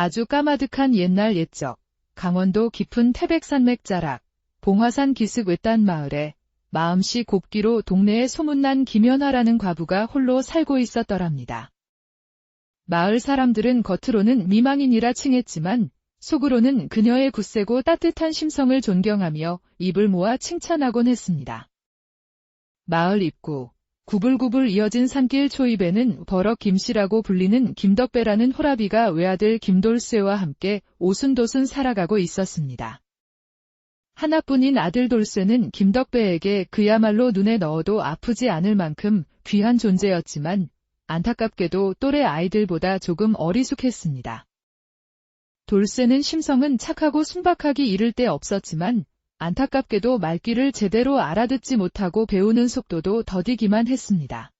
아주 까마득한 옛날 옛적, 강원도 깊은 태백산맥 자락, 봉화산 기슭 외딴 마을에 마음씨 곱기로 동네에 소문난 김연화라는 과부가 홀로 살고 있었더랍니다. 마을 사람들은 겉으로는 미망인이라 칭했지만 속으로는 그녀의 굳세고 따뜻한 심성을 존경하며 입을 모아 칭찬하곤 했습니다. 마을 입구, 구불구불 이어진 산길 초입에는 버럭 김씨라고 불리는 김덕배라는 호라비가 외아들 김돌쇠와 함께 오순도순 살아가고 있었습니다. 하나뿐인 아들 돌쇠는 김덕배에게 그야말로 눈에 넣어도 아프지 않을 만큼 귀한 존재였지만 안타깝게도 또래 아이들보다 조금 어리숙했습니다. 돌쇠는 심성은 착하고 순박하기 이를 데 없었지만 안타깝게도 말귀를 제대로 알아듣지 못하고 배우는 속도도 더디기만 했습니다.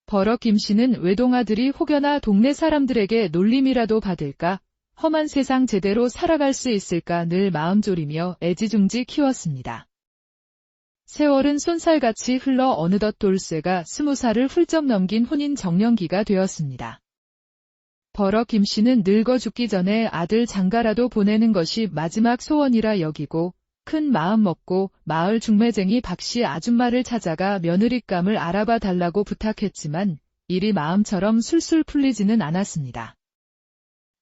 버럭 김씨는 외동아들이 혹여나 동네 사람들에게 놀림이라도 받을까, 험한 세상 제대로 살아갈 수 있을까 늘 마음 졸이며 애지중지 키웠습니다. 세월은 쏜살같이 흘러 어느덧 돌쇠가 20살을 훌쩍 넘긴 혼인 정년기가 되었습니다. 버럭 김씨는 늙어 죽기 전에 아들 장가라도 보내는 것이 마지막 소원이라 여기고 큰 마음 먹고 마을 중매쟁이 박씨 아줌마를 찾아가 며느리감을 알아봐 달라고 부탁했지만 일이 마음처럼 술술 풀리지는 않았습니다.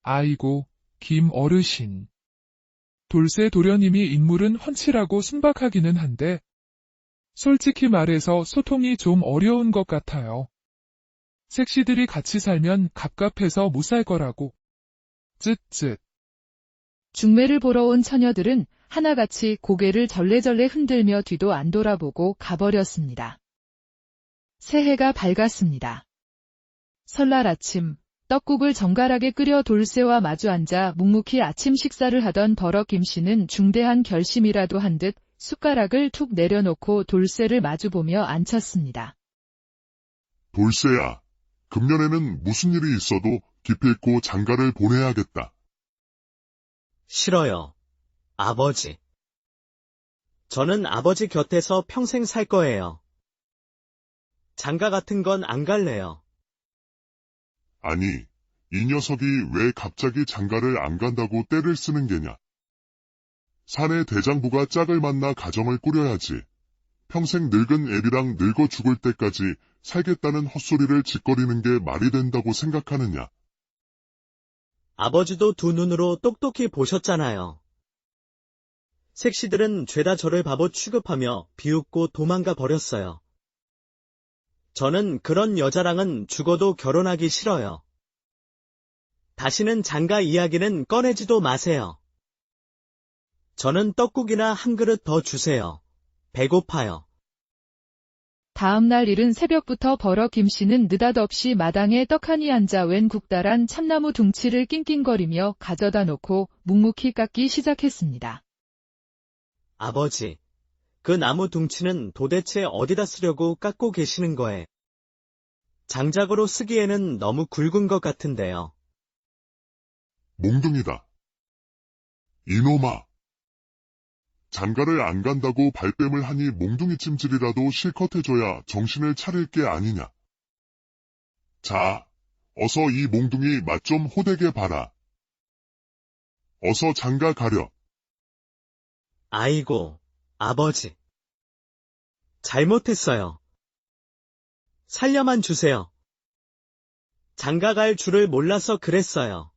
아이고, 김 어르신. 돌쇠 도련님이 인물은 훤칠하고 순박하기는 한데 솔직히 말해서 소통이 좀 어려운 것 같아요. 색시들이 같이 살면 갑갑해서 못 살 거라고. 쯧쯧. 중매를 보러 온 처녀들은 하나같이 고개를 절레절레 흔들며 뒤도 안 돌아보고 가버렸습니다. 새해가 밝았습니다. 설날 아침, 떡국을 정갈하게 끓여 돌쇠와 마주 앉아 묵묵히 아침 식사를 하던 버럭 김씨는 중대한 결심이라도 한 듯 숟가락을 툭 내려놓고 돌쇠를 마주보며 앉혔습니다. 돌쇠야, 금년에는 무슨 일이 있어도 기필코 장가를 보내야겠다. 싫어요, 아버지. 저는 아버지 곁에서 평생 살 거예요. 장가 같은 건 안 갈래요. 아니, 이 녀석이 왜 갑자기 장가를 안 간다고 떼를 쓰는 게냐. 사내 대장부가 짝을 만나 가정을 꾸려야지. 평생 늙은 애비랑 늙어 죽을 때까지 살겠다는 헛소리를 짓거리는 게 말이 된다고 생각하느냐. 아버지도 두 눈으로 똑똑히 보셨잖아요. 색시들은 죄다 저를 바보 취급하며 비웃고 도망가 버렸어요. 저는 그런 여자랑은 죽어도 결혼하기 싫어요. 다시는 장가 이야기는 꺼내지도 마세요. 저는 떡국이나 한 그릇 더 주세요. 배고파요. 다음 날 이른 새벽부터 버럭 김씨는 느닷없이 마당에 떡하니 앉아 웬 국달한 참나무 둥치를 낑낑거리며 가져다 놓고 묵묵히 깎기 시작했습니다. 아버지, 그 나무 둥치는 도대체 어디다 쓰려고 깎고 계시는 거에? 장작으로 쓰기에는 너무 굵은 것 같은데요. 몽둥이다. 이놈아. 장가를 안 간다고 발뺌을 하니 몽둥이 찜질이라도 실컷 해줘야 정신을 차릴 게 아니냐. 자, 어서 이 몽둥이 맛 좀 호되게 봐라. 어서 장가 가려. 아이고, 아버지. 잘못했어요. 살려만 주세요. 장가 갈 줄을 몰라서 그랬어요.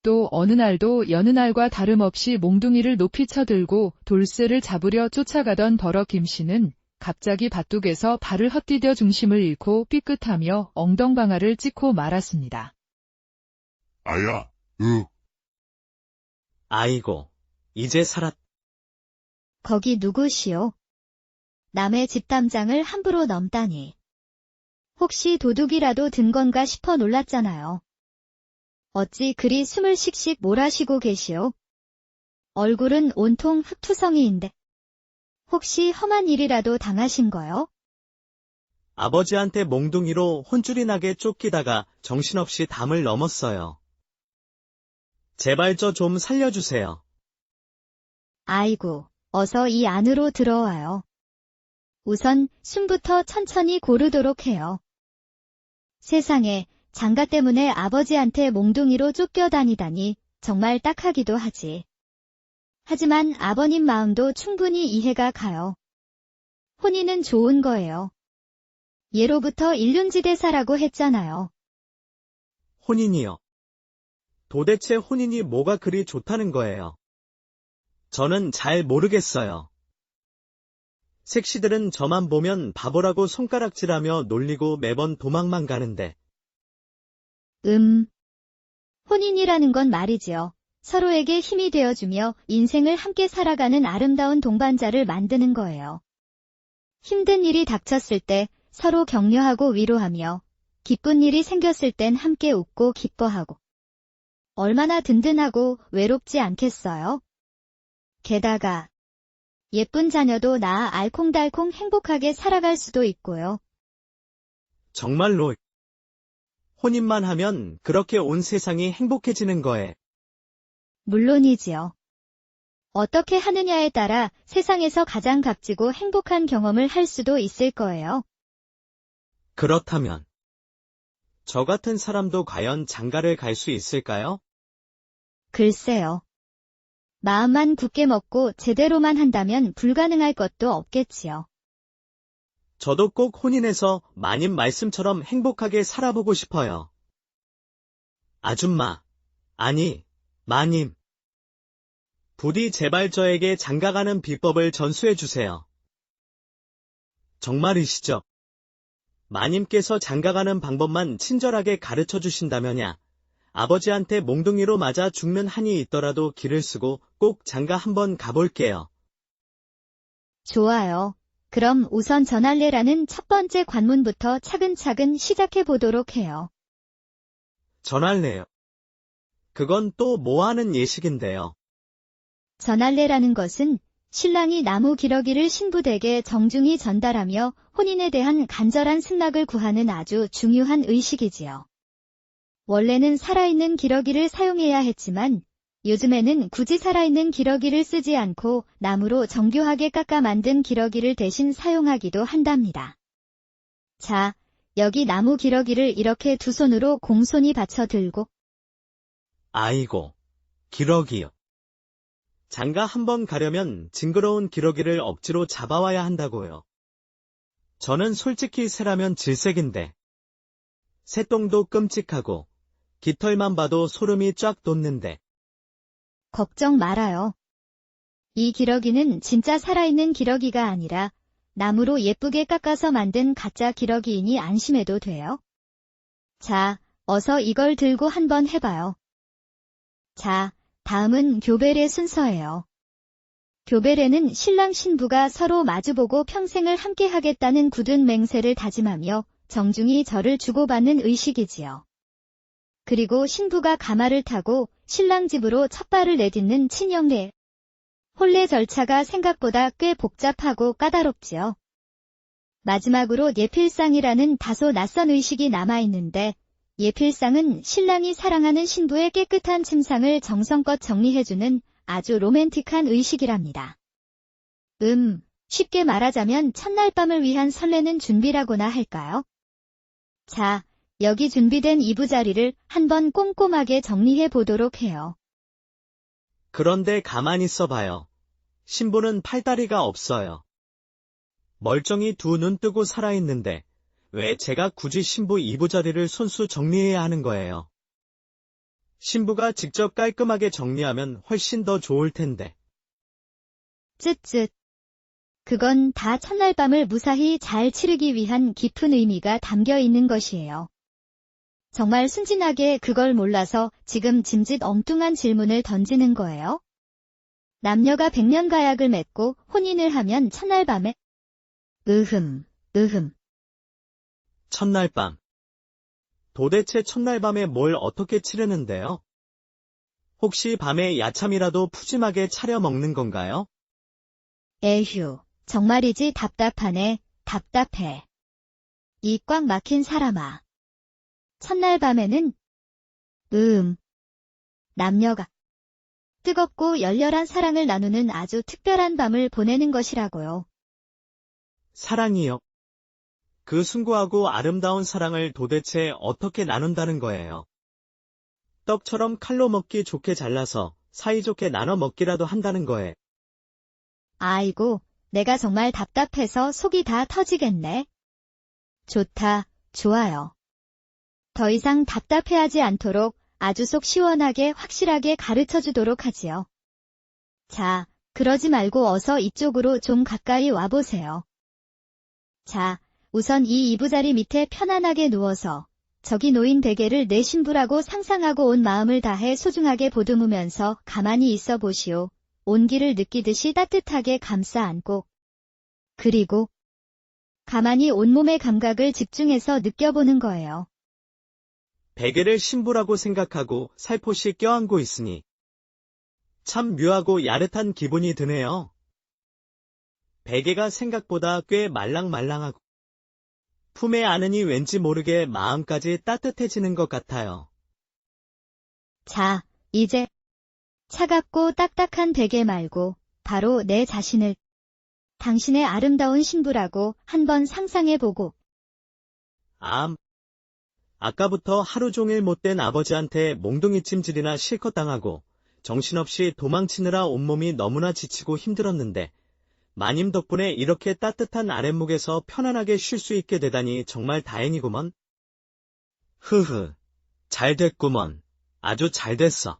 또 어느 날도 여느 날과 다름없이 몽둥이를 높이 쳐들고 돌쇠를 잡으려 쫓아가던 버럭 김씨는 갑자기 밭둑에서 발을 헛디뎌 중심을 잃고 삐끗하며 엉덩방아를 찍고 말았습니다. 아야, 아이고, 이제 살았. 거기 누구시오? 남의 집담장을 함부로 넘다니. 혹시 도둑이라도 든 건가 싶어 놀랐잖아요. 어찌 그리 숨을 씩씩 몰아쉬고 계시오? 얼굴은 온통 흙투성이인데. 혹시 험한 일이라도 당하신 거요? 아버지한테 몽둥이로 혼쭐이 나게 쫓기다가 정신없이 담을 넘었어요. 제발 저 좀 살려주세요. 아이고, 어서 이 안으로 들어와요. 우선 숨부터 천천히 고르도록 해요. 세상에 장가 때문에 아버지한테 몽둥이로 쫓겨다니다니 정말 딱하기도 하지. 하지만 아버님 마음도 충분히 이해가 가요. 혼인은 좋은 거예요. 예로부터 일륜지대사라고 했잖아요. 혼인이요. 도대체 혼인이 뭐가 그리 좋다는 거예요? 저는 잘 모르겠어요. 색시들은 저만 보면 바보라고 손가락질하며 놀리고 매번 도망만 가는데. 혼인이라는 건 말이지요. 서로에게 힘이 되어주며 인생을 함께 살아가는 아름다운 동반자를 만드는 거예요. 힘든 일이 닥쳤을 때 서로 격려하고 위로하며 기쁜 일이 생겼을 땐 함께 웃고 기뻐하고 얼마나 든든하고 외롭지 않겠어요? 게다가 예쁜 자녀도 낳아 알콩달콩 행복하게 살아갈 수도 있고요. 정말로 혼인만 하면 그렇게 온 세상이 행복해지는 거예요. 물론이지요. 어떻게 하느냐에 따라 세상에서 가장 값지고 행복한 경험을 할 수도 있을 거예요. 그렇다면 저 같은 사람도 과연 장가를 갈 수 있을까요? 글쎄요. 마음만 굳게 먹고 제대로만 한다면 불가능할 것도 없겠지요. 저도 꼭 혼인해서 마님 말씀처럼 행복하게 살아보고 싶어요. 아줌마, 아니, 마님. 부디 제발 저에게 장가가는 비법을 전수해 주세요. 정말이시죠? 마님께서 장가가는 방법만 친절하게 가르쳐 주신다면야 아버지한테 몽둥이로 맞아 죽는 한이 있더라도 길을 쓰고 꼭 장가 한번 가볼게요. 좋아요. 그럼 우선 전할례라는 첫 번째 관문부터 차근차근 시작해 보도록 해요. 전할래요. 그건 또 뭐 하는 예식인데요. 전할례라는 것은 신랑이 나무 기러기를 신부댁에 정중히 전달하며 혼인에 대한 간절한 승낙을 구하는 아주 중요한 의식이지요. 원래는 살아있는 기러기를 사용해야 했지만 요즘에는 굳이 살아있는 기러기를 쓰지 않고 나무로 정교하게 깎아 만든 기러기를 대신 사용하기도 한답니다. 자, 여기 나무 기러기를 이렇게 두 손으로 공손히 받쳐 들고 아이고, 기러기요. 장가 한번 가려면 징그러운 기러기를 억지로 잡아와야 한다고요. 저는 솔직히 새라면 질색인데 새똥도 끔찍하고 깃털만 봐도 소름이 쫙 돋는데. 걱정 말아요. 이 기러기는 진짜 살아있는 기러기가 아니라 나무로 예쁘게 깎아서 만든 가짜 기러기이니 안심해도 돼요. 자, 어서 이걸 들고 한번 해봐요. 자, 다음은 교배례 순서예요. 교배례는 신랑 신부가 서로 마주보고 평생을 함께 하겠다는 굳은 맹세를 다짐하며 정중히 절을 주고받는 의식이지요. 그리고 신부가 가마를 타고 신랑 집으로 첫 발을 내딛는 친형례. 혼례 절차가 생각보다 꽤 복잡하고 까다롭지요. 마지막으로 예필상이라는 다소 낯선 의식이 남아있는데 예필상은 신랑이 사랑하는 신부의 깨끗한 침상을 정성껏 정리해주는 아주 로맨틱한 의식이랍니다. 쉽게 말하자면 첫날 밤을 위한 설레는 준비라고나 할까요? 자, 여기 준비된 이부자리를 한번 꼼꼼하게 정리해 보도록 해요. 그런데 가만히 있어봐요. 신부는 팔다리가 없어요. 멀쩡히 두 눈 뜨고 살아있는데 왜 제가 굳이 신부 이부자리를 손수 정리해야 하는 거예요? 신부가 직접 깔끔하게 정리하면 훨씬 더 좋을 텐데. 쯧쯧. 그건 다 첫날 밤을 무사히 잘 치르기 위한 깊은 의미가 담겨 있는 것이에요. 정말 순진하게 그걸 몰라서 지금 짐짓 엉뚱한 질문을 던지는 거예요? 남녀가 백년가약을 맺고 혼인을 하면 첫날 밤에 첫날 밤. 도대체 첫날 밤에 뭘 어떻게 치르는데요? 혹시 밤에 야참이라도 푸짐하게 차려 먹는 건가요? 에휴, 정말이지 답답하네, 답답해. 이 꽉 막힌 사람아. 첫날 밤에는 남녀가 뜨겁고 열렬한 사랑을 나누는 아주 특별한 밤을 보내는 것이라고요. 사랑이요. 그 숭고하고 아름다운 사랑을 도대체 어떻게 나눈다는 거예요. 떡처럼 칼로 먹기 좋게 잘라서 사이좋게 나눠 먹기라도 한다는 거예요. 아이고, 내가 정말 답답해서 속이 다 터지겠네. 좋다, 좋아요. 더 이상 답답해하지 않도록 아주 속 시원하게 확실하게 가르쳐 주도록 하지요. 자, 그러지 말고 어서 이쪽으로 좀 가까이 와보세요. 자, 우선 이 이부자리 밑에 편안하게 누워서 저기 놓인 베개를 내 신부라고 상상하고 온 마음을 다해 소중하게 보듬으면서 가만히 있어 보시오. 온기를 느끼듯이 따뜻하게 감싸 안고. 그리고 가만히 온몸의 감각을 집중해서 느껴보는 거예요. 베개를 신부라고 생각하고 살포시 껴안고 있으니 참 묘하고 야릇한 기분이 드네요. 베개가 생각보다 꽤 말랑말랑하고 품에 안으니 왠지 모르게 마음까지 따뜻해지는 것 같아요. 자, 이제 차갑고 딱딱한 베개 말고 바로 내 자신을 당신의 아름다운 신부라고 한번 상상해보고. 아까부터 하루 종일 못된 아버지한테 몽둥이 찜질이나 실컷 당하고 정신없이 도망치느라 온몸이 너무나 지치고 힘들었는데 마님 덕분에 이렇게 따뜻한 아랫목에서 편안하게 쉴 수 있게 되다니 정말 다행이구먼. 흐흐, 잘 됐구먼. 아주 잘 됐어.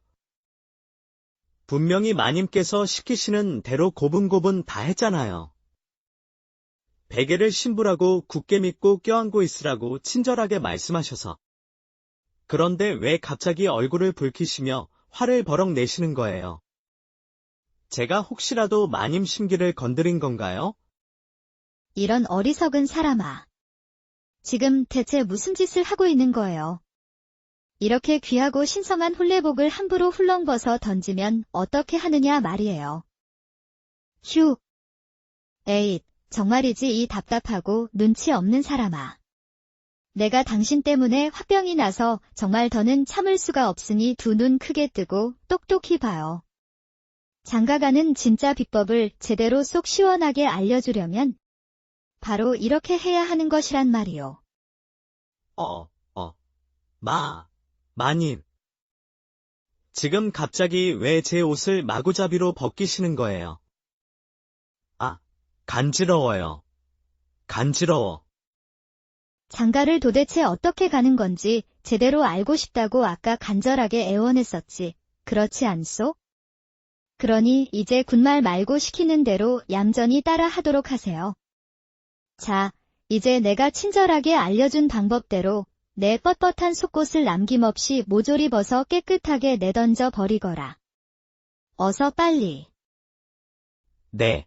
분명히 마님께서 시키시는 대로 고분고분 다 했잖아요. 베개를 신부라고 굳게 믿고 껴안고 있으라고 친절하게 말씀하셔서. 그런데 왜 갑자기 얼굴을 붉히시며 화를 버럭 내시는 거예요? 제가 혹시라도 마님 심기를 건드린 건가요? 이런 어리석은 사람아. 지금 대체 무슨 짓을 하고 있는 거예요? 이렇게 귀하고 신성한 홀레복을 함부로 훌렁벗어 던지면 어떻게 하느냐 말이에요. 휴. 에잇, 정말이지 이 답답하고 눈치 없는 사람아. 내가 당신 때문에 화병이 나서 정말 더는 참을 수가 없으니 두 눈 크게 뜨고 똑똑히 봐요. 장가가는 진짜 비법을 제대로 속 시원하게 알려주려면 바로 이렇게 해야 하는 것이란 말이요. 마님. 지금 갑자기 왜 제 옷을 마구잡이로 벗기시는 거예요? 간지러워요. 간지러워. 장가를 도대체 어떻게 가는 건지 제대로 알고 싶다고 아까 간절하게 애원했었지. 그렇지 않소? 그러니 이제 군말 말고 시키는 대로 얌전히 따라 하도록 하세요. 자, 이제 내가 친절하게 알려준 방법대로 내 뻣뻣한 속옷을 남김없이 모조리 벗어 깨끗하게 내던져 버리거라. 어서 빨리. 네.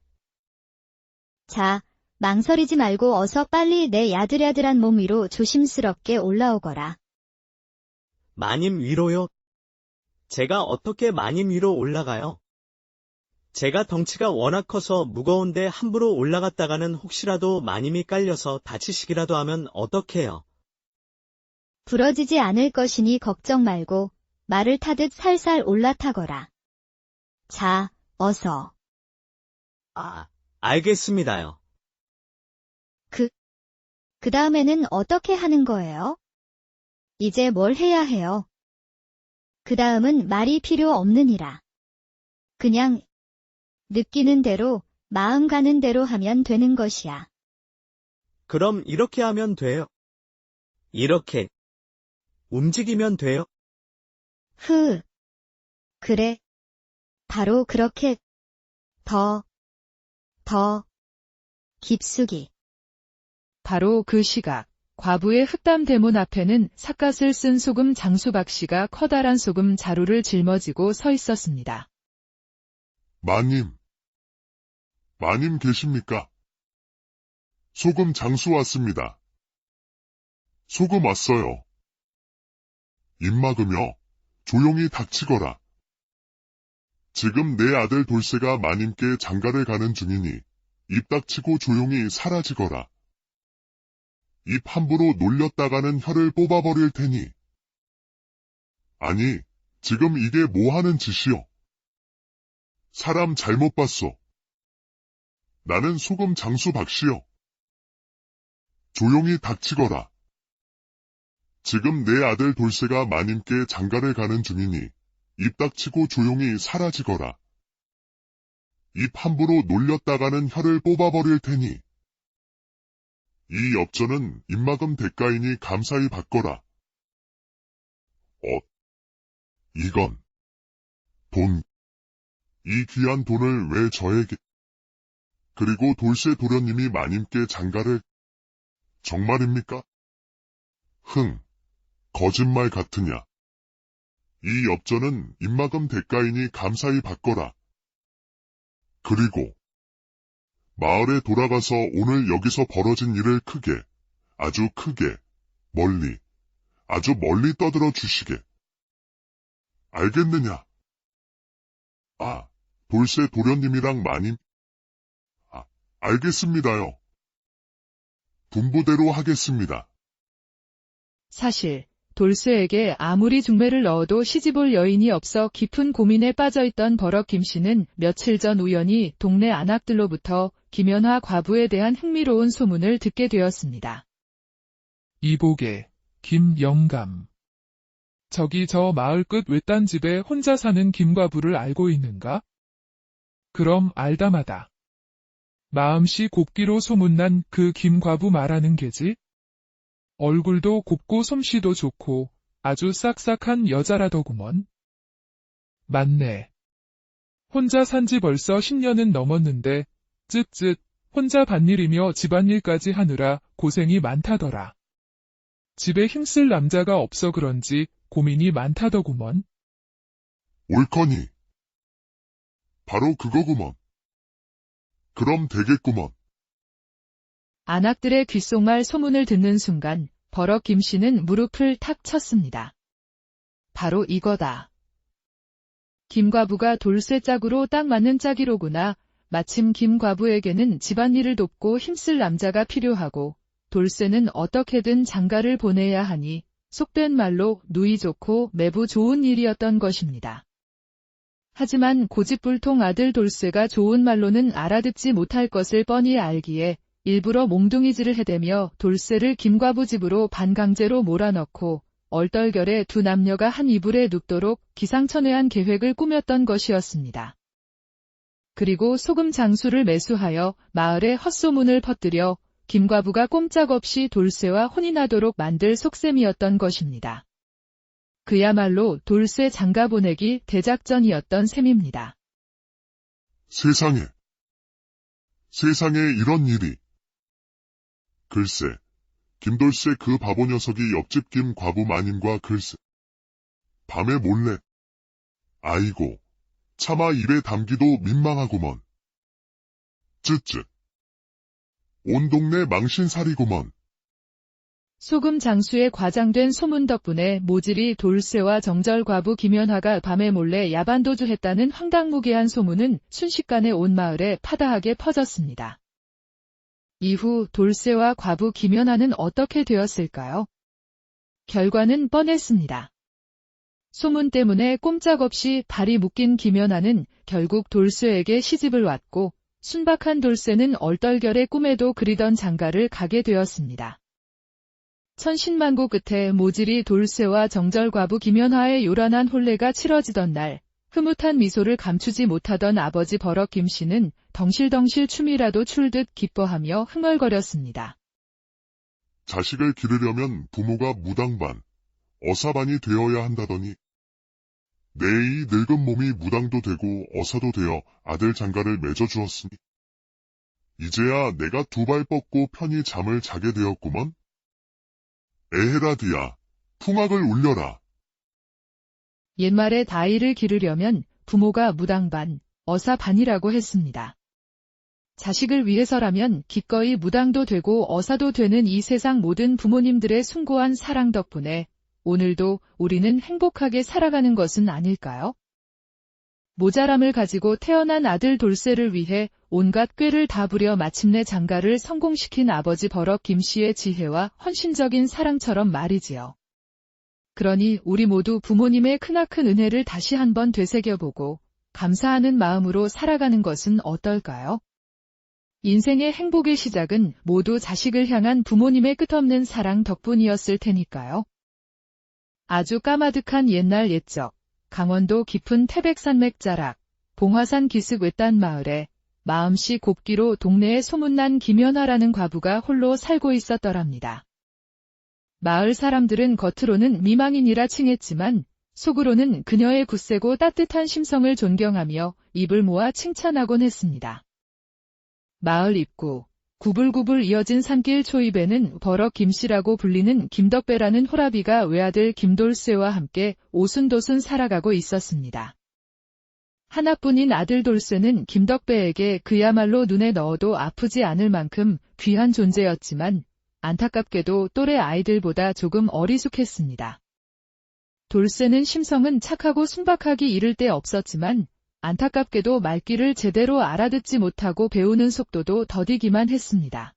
자, 망설이지 말고 어서 빨리 내 야들야들한 몸 위로 조심스럽게 올라오거라. 마님 위로요? 제가 어떻게 마님 위로 올라가요? 제가 덩치가 워낙 커서 무거운데 함부로 올라갔다가는 혹시라도 마님이 깔려서 다치시기라도 하면 어떡해요? 부러지지 않을 것이니 걱정 말고 말을 타듯 살살 올라타거라. 자, 어서. 알겠습니다요. 그 다음에는 어떻게 하는 거예요? 이제 뭘 해야 해요? 그 다음은 말이 필요 없느니라. 그냥 느끼는 대로, 마음 가는 대로 하면 되는 것이야. 그럼 이렇게 하면 돼요? 이렇게 움직이면 돼요? 그래. 바로 그렇게 더 깊숙이. 바로 그 시각, 과부의 흑담 대문 앞에는 삿갓을 쓴 소금 장수박 씨가 커다란 소금 자루를 짊어지고 서 있었습니다. 마님 계십니까? 소금 장수 왔습니다. 소금 왔어요. 입 막으며 조용히 닥치거라. 지금 내 아들 돌쇠가 마님께 장가를 가는 중이니 입 닥치고 조용히 사라지거라. 입 함부로 놀렸다가는 혀를 뽑아버릴 테니. 아니, 지금 이게 뭐 하는 짓이요? 사람 잘못 봤소. 나는 소금 장수 박씨요. 조용히 닥치거라. 지금 내 아들 돌쇠가 마님께 장가를 가는 중이니 입 닥치고 조용히 사라지거라. 입 함부로 놀렸다가는 혀를 뽑아버릴 테니 이 엽전은 입막음 대가이니 감사히 받거라. 이건 돈. 이 귀한 돈을 왜 저에게? 그리고 돌쇠 도련님이 마님께 장가를 정말입니까? 거짓말 같으냐. 이 엽전은 입막음 대가이니 감사히 받거라. 그리고 마을에 돌아가서 오늘 여기서 벌어진 일을 크게, 아주 크게, 멀리, 아주 멀리 떠들어 주시게. 알겠느냐? 돌쇠 도련님이랑 마님? 알겠습니다요. 분부대로 하겠습니다. 사실 돌쇠에게 아무리 중매를 넣어도 시집올 여인이 없어 깊은 고민에 빠져있던 버럭 김씨는 며칠 전 우연히 동네 안악들로부터 김연화 과부에 대한 흥미로운 소문을 듣게 되었습니다. 이복의 김영감. 저기 저 마을 끝 외딴 집에 혼자 사는 김과부를 알고 있는가? 그럼 알다마다. 마음씨 곱기로 소문난 그 김과부 말하는 게지? 얼굴도 곱고 솜씨도 좋고 아주 싹싹한 여자라더구먼. 맞네. 혼자 산지 벌써 10년은 넘었는데 쯧쯧 혼자 밭일이며 집안일까지 하느라 고생이 많다더라. 집에 힘쓸 남자가 없어 그런지 고민이 많다더구먼. 옳거니. 바로 그거구먼. 그럼 되겠구먼. 안악들의 귓속말 소문을 듣는 순간 버럭 김씨는 무릎을 탁 쳤습니다. 바로 이거다. 김과부가 돌쇠 짝으로 딱 맞는 짝이로구나. 마침 김과부에게는 집안일을 돕고 힘쓸 남자가 필요하고 돌쇠는 어떻게든 장가를 보내야 하니 속된 말로 누이 좋고 매부 좋은 일이었던 것입니다. 하지만 고집불통 아들 돌쇠가 좋은 말로는 알아듣지 못할 것을 뻔히 알기에 일부러 몽둥이질을 해대며 돌쇠를 김과부 집으로 반강제로 몰아넣고 얼떨결에 두 남녀가 한 이불에 눕도록 기상천외한 계획을 꾸몄던 것이었습니다. 그리고 소금 장수를 매수하여 마을에 헛소문을 퍼뜨려 김과부가 꼼짝없이 돌쇠와 혼이 나도록 만들 속셈이었던 것입니다. 그야말로 돌쇠 장가 보내기 대작전이었던 셈입니다. 세상에 이런 일이. 글쎄, 김돌쇠 그 바보 녀석이 옆집 김과부 마님과 글쎄. 밤에 몰래. 아이고, 차마 입에 담기도 민망하구먼. 쯧쯧. 온 동네 망신살이구먼. 소금 장수에 과장된 소문 덕분에 모질이 돌쇠와 정절과부 김연화가 밤에 몰래 야반도주했다는 황당무계한 소문은 순식간에 온 마을에 파다하게 퍼졌습니다. 이후 돌쇠와 과부 김연화는 어떻게 되었을까요? 결과는 뻔했습니다. 소문 때문에 꼼짝없이 발이 묶인 김연화는 결국 돌쇠에게 시집을 왔고 순박한 돌쇠는 얼떨결에 꿈에도 그리던 장가를 가게 되었습니다. 천신만고 끝에 모질이 돌쇠와 정절과부 김연화의 요란한 혼례가 치러지던 날 흐뭇한 미소를 감추지 못하던 아버지 버럭 김씨는 덩실덩실 춤이라도 출듯 기뻐하며 흥얼거렸습니다. 자식을 기르려면 부모가 무당반, 어사반이 되어야 한다더니 내 이 늙은 몸이 무당도 되고 어사도 되어 아들 장가를 맺어주었으니 이제야 내가 두 발 뻗고 편히 잠을 자게 되었구먼. 에헤라디야, 풍악을 울려라. 옛말에 다이를 기르려면 부모가 무당반, 어사반이라고 했습니다. 자식을 위해서라면 기꺼이 무당도 되고 어사도 되는 이 세상 모든 부모님들의 숭고한 사랑 덕분에 오늘도 우리는 행복하게 살아가는 것은 아닐까요? 모자람을 가지고 태어난 아들 돌쇠를 위해 온갖 꾀를 다 부려 마침내 장가를 성공시킨 아버지 버럭 김씨의 지혜와 헌신적인 사랑처럼 말이지요. 그러니 우리 모두 부모님의 크나큰 은혜를 다시 한번 되새겨보고 감사하는 마음으로 살아가는 것은 어떨까요? 인생의 행복의 시작은 모두 자식을 향한 부모님의 끝없는 사랑 덕분이었을 테니까요. 아주 까마득한 옛날 옛적, 강원도 깊은 태백산맥 자락, 봉화산 기슭 외딴 마을에 마음씨 곱기로 동네에 소문난 김연화라는 과부가 홀로 살고 있었더랍니다. 마을 사람들은 겉으로는 미망인이라 칭했지만 속으로는 그녀의 굳세고 따뜻한 심성을 존경하며 입을 모아 칭찬하곤 했습니다. 마을 입구, 구불구불 이어진 산길 초입에는 버럭 김씨라고 불리는 김덕배라는 호라비가 외아들 김돌쇠와 함께 오순도순 살아가고 있었습니다. 하나뿐인 아들 돌쇠는 김덕배에게 그야말로 눈에 넣어도 아프지 않을 만큼 귀한 존재였지만 안타깝게도 또래 아이들보다 조금 어리숙했습니다. 돌쇠는 심성은 착하고 순박하기 이를 데 없었지만 안타깝게도 말귀를 제대로 알아듣지 못하고 배우는 속도도 더디기만 했습니다.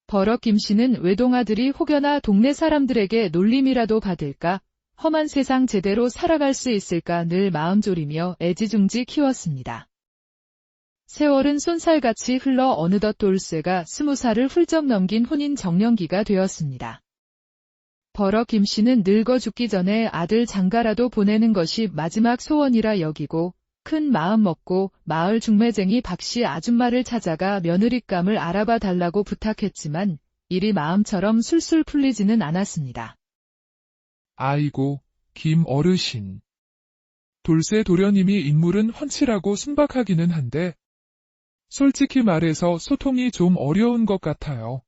버럭 김씨는 외동아들이 혹여나 동네 사람들에게 놀림이라도 받을까, 험한 세상 제대로 살아갈 수 있을까 늘 마음 졸이며 애지중지 키웠습니다. 세월은 쏜살같이 흘러 어느덧 돌쇠가 20살을 훌쩍 넘긴 혼인 정년기가 되었습니다. 버럭 김씨는 늙어 죽기 전에 아들 장가라도 보내는 것이 마지막 소원이라 여기고 큰 마음 먹고 마을 중매쟁이 박씨 아줌마를 찾아가 며느리감을 알아봐 달라고 부탁했지만 일이 마음처럼 술술 풀리지는 않았습니다. 아이고, 김 어르신. 돌쇠 도련님이 인물은 훤칠하고 순박하기는 한데 솔직히 말해서 소통이 좀 어려운 것 같아요.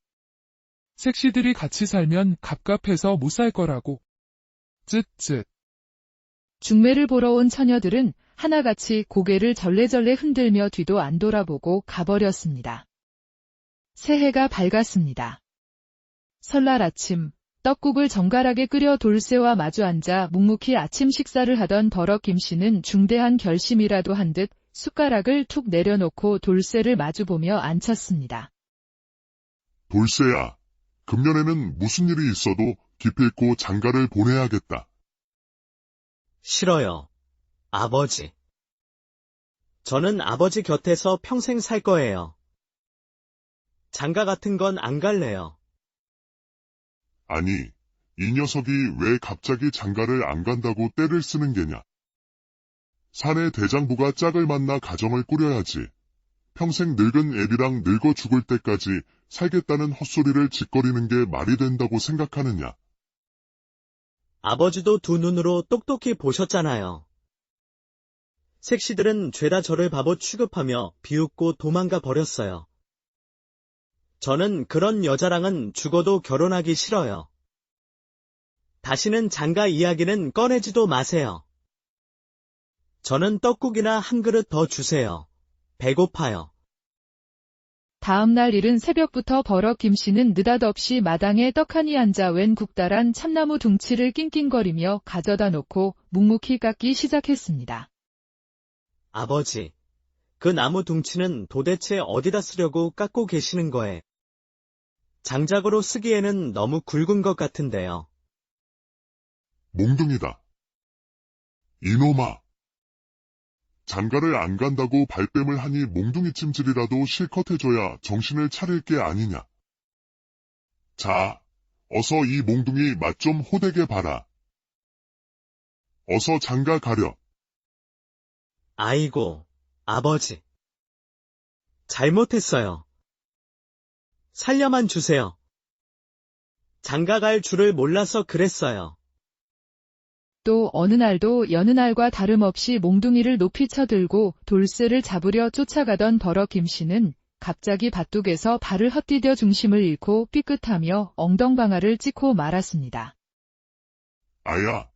색시들이 같이 살면 갑갑해서 못 살 거라고. 쯧쯧. 중매를 보러 온 처녀들은 하나같이 고개를 절레절레 흔들며 뒤도 안 돌아보고 가버렸습니다. 새해가 밝았습니다. 설날 아침, 떡국을 정갈하게 끓여 돌쇠와 마주 앉아 묵묵히 아침 식사를 하던 버럭 김씨는 중대한 결심이라도 한 듯 숟가락을 툭 내려놓고 돌쇠를 마주보며 앉혔습니다. 돌쇠야, 금년에는 무슨 일이 있어도 기필코 장가를 보내야겠다. 싫어요. 아버지. 저는 아버지 곁에서 평생 살 거예요. 장가 같은 건 안 갈래요. 아니, 이 녀석이 왜 갑자기 장가를 안 간다고 떼를 쓰는 게냐. 사내 대장부가 짝을 만나 가정을 꾸려야지. 평생 늙은 애비랑 늙어 죽을 때까지 살겠다는 헛소리를 짓거리는 게 말이 된다고 생각하느냐. 아버지도 두 눈으로 똑똑히 보셨잖아요. 색시들은 죄다 저를 바보 취급하며 비웃고 도망가 버렸어요. 저는 그런 여자랑은 죽어도 결혼하기 싫어요. 다시는 장가 이야기는 꺼내지도 마세요. 저는 떡국이나 한 그릇 더 주세요. 배고파요. 다음 날 이른 새벽부터 버럭 김씨는 느닷없이 마당에 떡하니 앉아 웬 국달한 참나무 둥치를 낑낑거리며 가져다 놓고 묵묵히 깎기 시작했습니다. 아버지, 그 나무 둥치는 도대체 어디다 쓰려고 깎고 계시는 거예요? 장작으로 쓰기에는 너무 굵은 것 같은데요. 몽둥이다. 이놈아. 장가를 안 간다고 발뺌을 하니 몽둥이 찜질이라도 실컷 해줘야 정신을 차릴 게 아니냐. 자, 어서 이 몽둥이 맛 좀 호되게 봐라. 어서 장가 가려. 아이고, 아버지. 잘못했어요. 살려만 주세요. 장가 갈 줄을 몰라서 그랬어요. 또 어느 날도 여느 날과 다름없이 몽둥이를 높이 쳐들고 돌쇠를 잡으려 쫓아가던 버럭 김씨는 갑자기 밭둑에서 발을 헛디뎌 중심을 잃고 삐끗하며 엉덩방아를 찍고 말았습니다. 아야,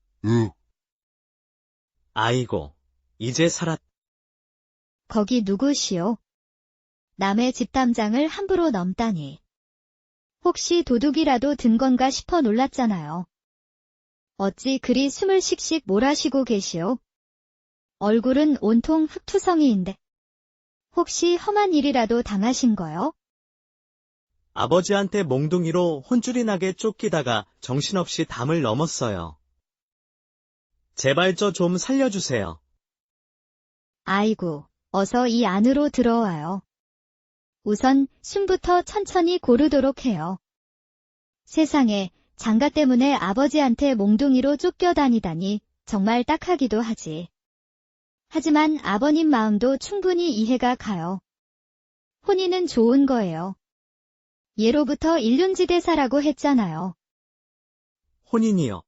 아이고, 이제 살았. 거기 누구시오? 남의 집 담장을 함부로 넘다니. 혹시 도둑이라도 든 건가 싶어 놀랐잖아요. 어찌 그리 숨을 씩씩 몰아쉬고 계시오? 얼굴은 온통 흙투성이인데. 혹시 험한 일이라도 당하신 거요? 아버지한테 몽둥이로 혼쭐이 나게 쫓기다가 정신없이 담을 넘었어요. 제발 저 좀 살려주세요. 아이고, 어서 이 안으로 들어와요. 우선 신부터 천천히 고르도록 해요. 세상에, 장가 때문에 아버지한테 몽둥이로 쫓겨다니다니 정말 딱하기도 하지. 하지만 아버님 마음도 충분히 이해가 가요. 혼인은 좋은 거예요. 예로부터 일륜지대사라고 했잖아요. 혼인이요.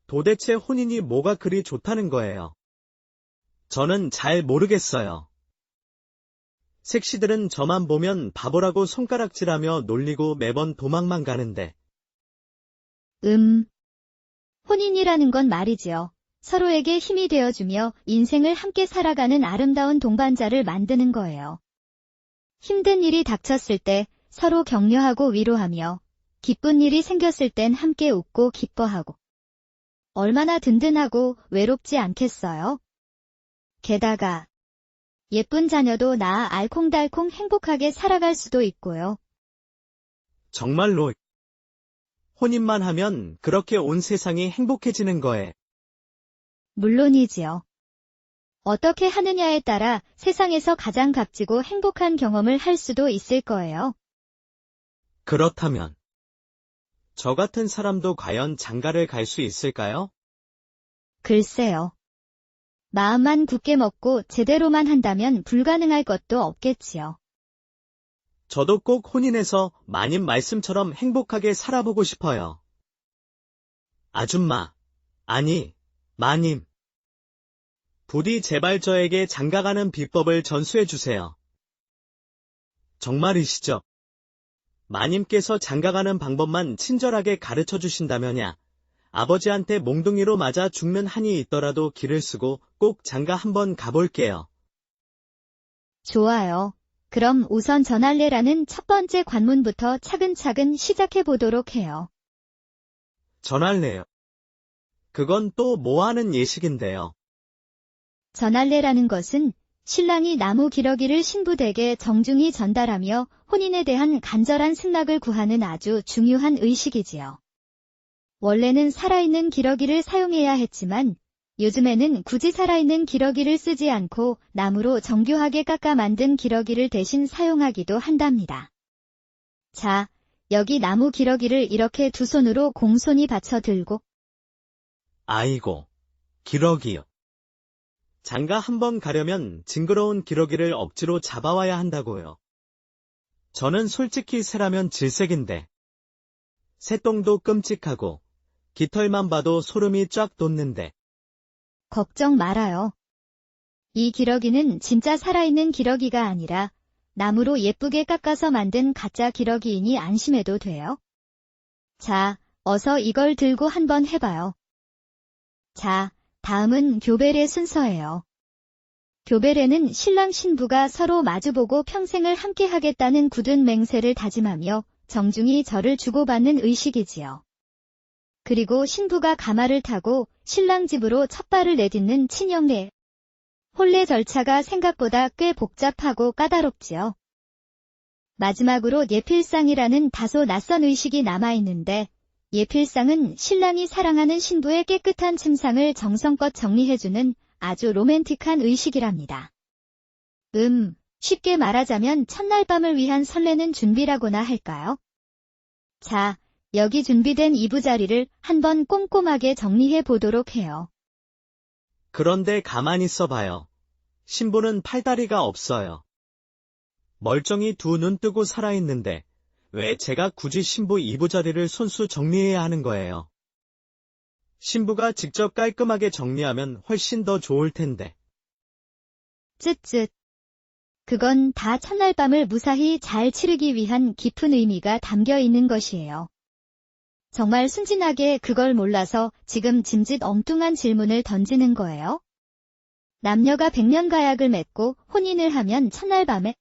도대체 혼인이 뭐가 그리 좋다는 거예요? 저는 잘 모르겠어요. 색시들은 저만 보면 바보라고 손가락질하며 놀리고 매번 도망만 가는데. 혼인이라는 건 말이지요. 서로에게 힘이 되어주며 인생을 함께 살아가는 아름다운 동반자를 만드는 거예요. 힘든 일이 닥쳤을 때 서로 격려하고 위로하며 기쁜 일이 생겼을 땐 함께 웃고 기뻐하고 얼마나 든든하고 외롭지 않겠어요? 게다가 예쁜 자녀도 낳아 알콩달콩 행복하게 살아갈 수도 있고요. 정말로 혼인만 하면 그렇게 온 세상이 행복해지는 거에. 물론이지요. 어떻게 하느냐에 따라 세상에서 가장 값지고 행복한 경험을 할 수도 있을 거예요. 그렇다면 저 같은 사람도 과연 장가를 갈 수 있을까요? 글쎄요. 마음만 굳게 먹고 제대로만 한다면 불가능할 것도 없겠지요. 저도 꼭 혼인해서 마님 말씀처럼 행복하게 살아보고 싶어요. 아줌마, 아니, 마님. 부디 제발 저에게 장가가는 비법을 전수해 주세요. 정말이시죠? 마님께서 장가가는 방법만 친절하게 가르쳐 주신다면야 아버지한테 몽둥이로 맞아 죽는 한이 있더라도 기를 쓰고 꼭 장가 한번 가볼게요. 좋아요. 그럼 우선 전할례라는 첫 번째 관문부터 차근차근 시작해 보도록 해요. 전할래요. 그건 또 뭐 하는 예식인데요. 전할례라는 것은 신랑이 나무 기러기를 신부댁에 정중히 전달하며 혼인에 대한 간절한 승낙을 구하는 아주 중요한 의식이지요. 원래는 살아있는 기러기를 사용해야 했지만 요즘에는 굳이 살아있는 기러기를 쓰지 않고 나무로 정교하게 깎아 만든 기러기를 대신 사용하기도 한답니다. 자, 여기 나무 기러기를 이렇게 두 손으로 공손히 받쳐 들고. 아이고, 기러기요. 장가 한번 가려면 징그러운 기러기를 억지로 잡아와야 한다고요. 저는 솔직히 새라면 질색인데. 새똥도 끔찍하고 깃털만 봐도 소름이 쫙 돋는데. 걱정 말아요. 이 기러기는 진짜 살아있는 기러기가 아니라 나무로 예쁘게 깎아서 만든 가짜 기러기이니 안심해도 돼요. 자, 어서 이걸 들고 한번 해봐요. 자, 다음은 교배례 순서예요. 교배례는 신랑 신부가 서로 마주보고 평생을 함께 하겠다는 굳은 맹세를 다짐하며 정중히 절을 주고받는 의식이지요. 그리고 신부가 가마를 타고 신랑 집으로 첫 발을 내딛는 친형례. 혼례 절차가 생각보다 꽤 복잡하고 까다롭지요. 마지막으로 예필상이라는 다소 낯선 의식이 남아있는데 예필상은 신랑이 사랑하는 신부의 깨끗한 침상을 정성껏 정리해주는 아주 로맨틱한 의식이랍니다. 쉽게 말하자면 첫날 밤을 위한 설레는 준비라고나 할까요? 자, 여기 준비된 이부자리를 한번 꼼꼼하게 정리해 보도록 해요. 그런데 가만히 있어봐요. 신부는 팔다리가 없어요. 멀쩡히 두 눈 뜨고 살아있는데 왜 제가 굳이 신부 이부자리를 손수 정리해야 하는 거예요? 신부가 직접 깔끔하게 정리하면 훨씬 더 좋을 텐데. 쯧쯧. 그건 다 첫날 밤을 무사히 잘 치르기 위한 깊은 의미가 담겨 있는 것이에요. 정말 순진하게 그걸 몰라서 지금 짐짓 엉뚱한 질문을 던지는 거예요? 남녀가 백년가약을 맺고 혼인을 하면 첫날 밤에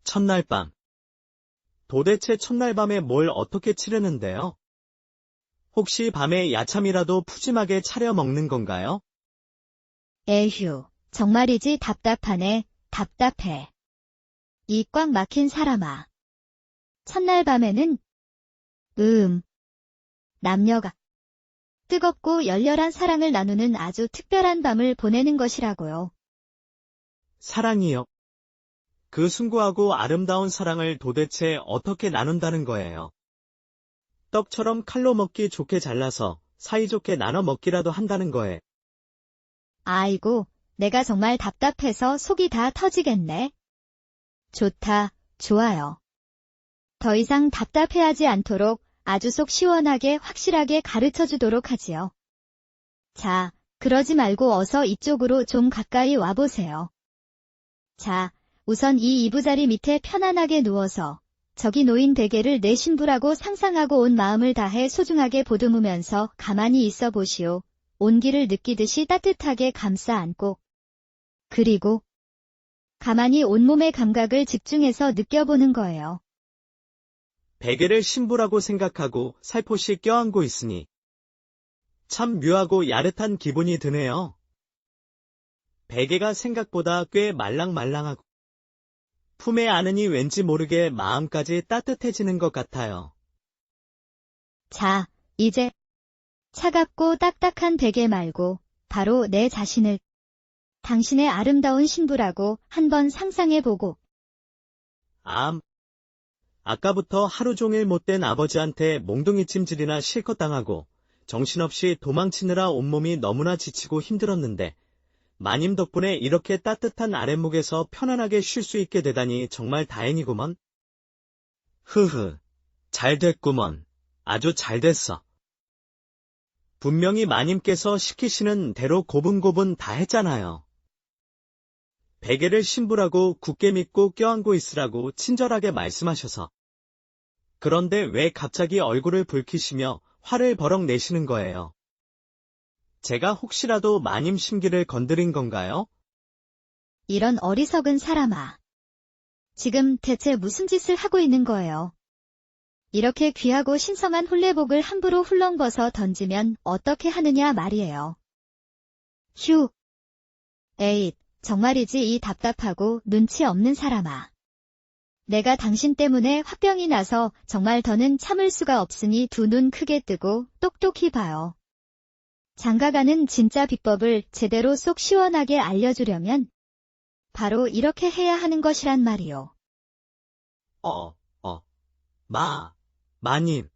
첫날 밤. 도대체 첫날 밤에 뭘 어떻게 치르는데요? 혹시 밤에 야참이라도 푸짐하게 차려 먹는 건가요? 에휴, 정말이지 답답하네, 답답해. 이 꽉 막힌 사람아. 첫날 밤에는 남녀가 뜨겁고 열렬한 사랑을 나누는 아주 특별한 밤을 보내는 것이라고요. 사랑이요. 그 숭고하고 아름다운 사랑을 도대체 어떻게 나눈다는 거예요? 떡처럼 칼로 먹기 좋게 잘라서 사이좋게 나눠 먹기라도 한다는 거예요. 아이고, 내가 정말 답답해서 속이 다 터지겠네. 좋다, 좋아요. 더 이상 답답해하지 않도록 아주 속 시원하게 확실하게 가르쳐 주도록 하지요. 자, 그러지 말고 어서 이쪽으로 좀 가까이 와보세요. 자, 우선 이 이부자리 밑에 편안하게 누워서 저기 놓인 베개를 내 신부라고 상상하고 온 마음을 다해 소중하게 보듬으면서 가만히 있어 보시오. 온기를 느끼듯이 따뜻하게 감싸 안고. 그리고 가만히 온몸의 감각을 집중해서 느껴보는 거예요. 베개를 신부라고 생각하고 살포시 껴안고 있으니 참 묘하고 야릇한 기분이 드네요. 베개가 생각보다 꽤 말랑말랑하고 품에 안으니 왠지 모르게 마음까지 따뜻해지는 것 같아요. 자, 이제 차갑고 딱딱한 베개 말고 바로 내 자신을 당신의 아름다운 신부라고 한번 상상해보고. 아까부터 하루 종일 못된 아버지한테 몽둥이 찜질이나 실컷 당하고 정신없이 도망치느라 온몸이 너무나 지치고 힘들었는데 마님 덕분에 이렇게 따뜻한 아랫목에서 편안하게 쉴 수 있게 되다니 정말 다행이구먼. 잘 됐구먼. 아주 잘 됐어. 분명히 마님께서 시키시는 대로 고분고분 다 했잖아요. 베개를 신부라고 굳게 믿고 껴안고 있으라고 친절하게 말씀하셔서. 그런데 왜 갑자기 얼굴을 붉히시며 화를 버럭 내시는 거예요? 제가 혹시라도 마님 심기를 건드린 건가요? 이런 어리석은 사람아. 지금 대체 무슨 짓을 하고 있는 거예요? 이렇게 귀하고 신성한 홀레복을 함부로 훌렁벗어 던지면 어떻게 하느냐 말이에요. 휴. 에잇, 정말이지 이 답답하고 눈치 없는 사람아. 내가 당신 때문에 화병이 나서 정말 더는 참을 수가 없으니 두 눈 크게 뜨고 똑똑히 봐요. 장가가는 진짜 비법을 제대로 쏙 시원하게 알려주려면 바로 이렇게 해야 하는 것이란 말이요. 마님.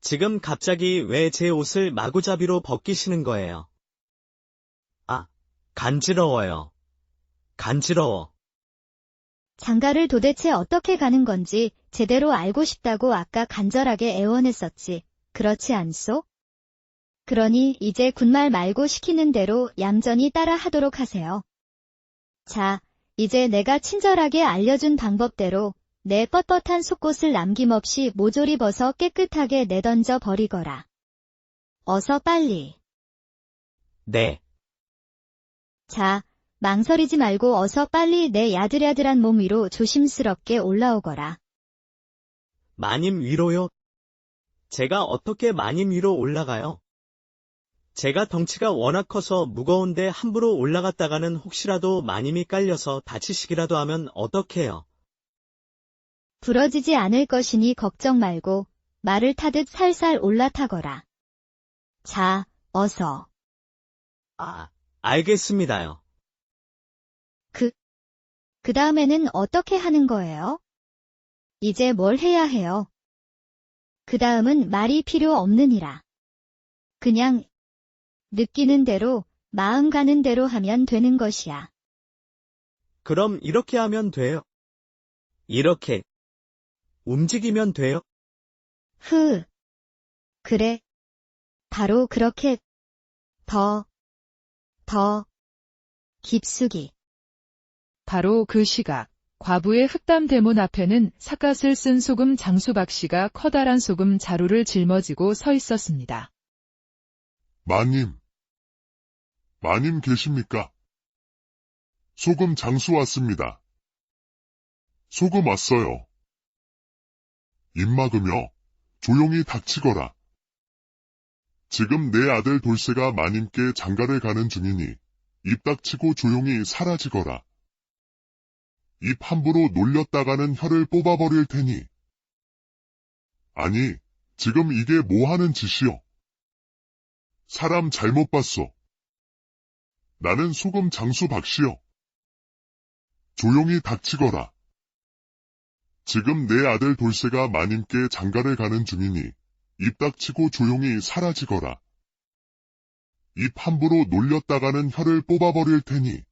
지금 갑자기 왜 제 옷을 마구잡이로 벗기시는 거예요? 간지러워요. 간지러워. 장가를 도대체 어떻게 가는 건지 제대로 알고 싶다고 아까 간절하게 애원했었지. 그렇지 않소? 그러니 이제 군말 말고 시키는 대로 얌전히 따라 하도록 하세요. 자, 이제 내가 친절하게 알려준 방법대로 내 뻣뻣한 속옷을 남김없이 모조리 벗어 깨끗하게 내던져 버리거라. 어서 빨리. 네. 자, 망설이지 말고 어서 빨리 내 야들야들한 몸 위로 조심스럽게 올라오거라. 마님 위로요? 제가 어떻게 마님 위로 올라가요? 제가 덩치가 워낙 커서 무거운데 함부로 올라갔다가는 혹시라도 마님이 깔려서 다치시기라도 하면 어떡해요? 부러지지 않을 것이니 걱정 말고 말을 타듯 살살 올라타거라. 자, 어서. 알겠습니다요. 그 다음에는 어떻게 하는 거예요? 이제 뭘 해야 해요? 그 다음은 말이 필요 없느니라. 그냥 느끼는 대로, 마음 가는 대로 하면 되는 것이야. 그럼 이렇게 하면 돼요? 이렇게 움직이면 돼요? 그래. 바로 그렇게 더 깊숙이. 바로 그 시각, 과부의 흑담 대문 앞에는 삿갓을 쓴 소금 장수 박씨가 커다란 소금 자루를 짊어지고 서 있었습니다. 마님 계십니까? 소금 장수 왔습니다. 소금 왔어요. 입 막으며 조용히 닥치거라. 지금 내 아들 돌쇠가 마님께 장가를 가는 중이니 입 닥치고 조용히 사라지거라. 입 함부로 놀렸다가는 혀를 뽑아버릴 테니. 아니, 지금 이게 뭐 하는 짓이요? 사람 잘못 봤소. 나는 소금 장수 박씨요. 조용히 닥치거라. 지금 내 아들 돌쇠가 마님께 장가를 가는 중이니 입 닥치고 조용히 사라지거라. 입 함부로 놀렸다가는 혀를 뽑아버릴 테니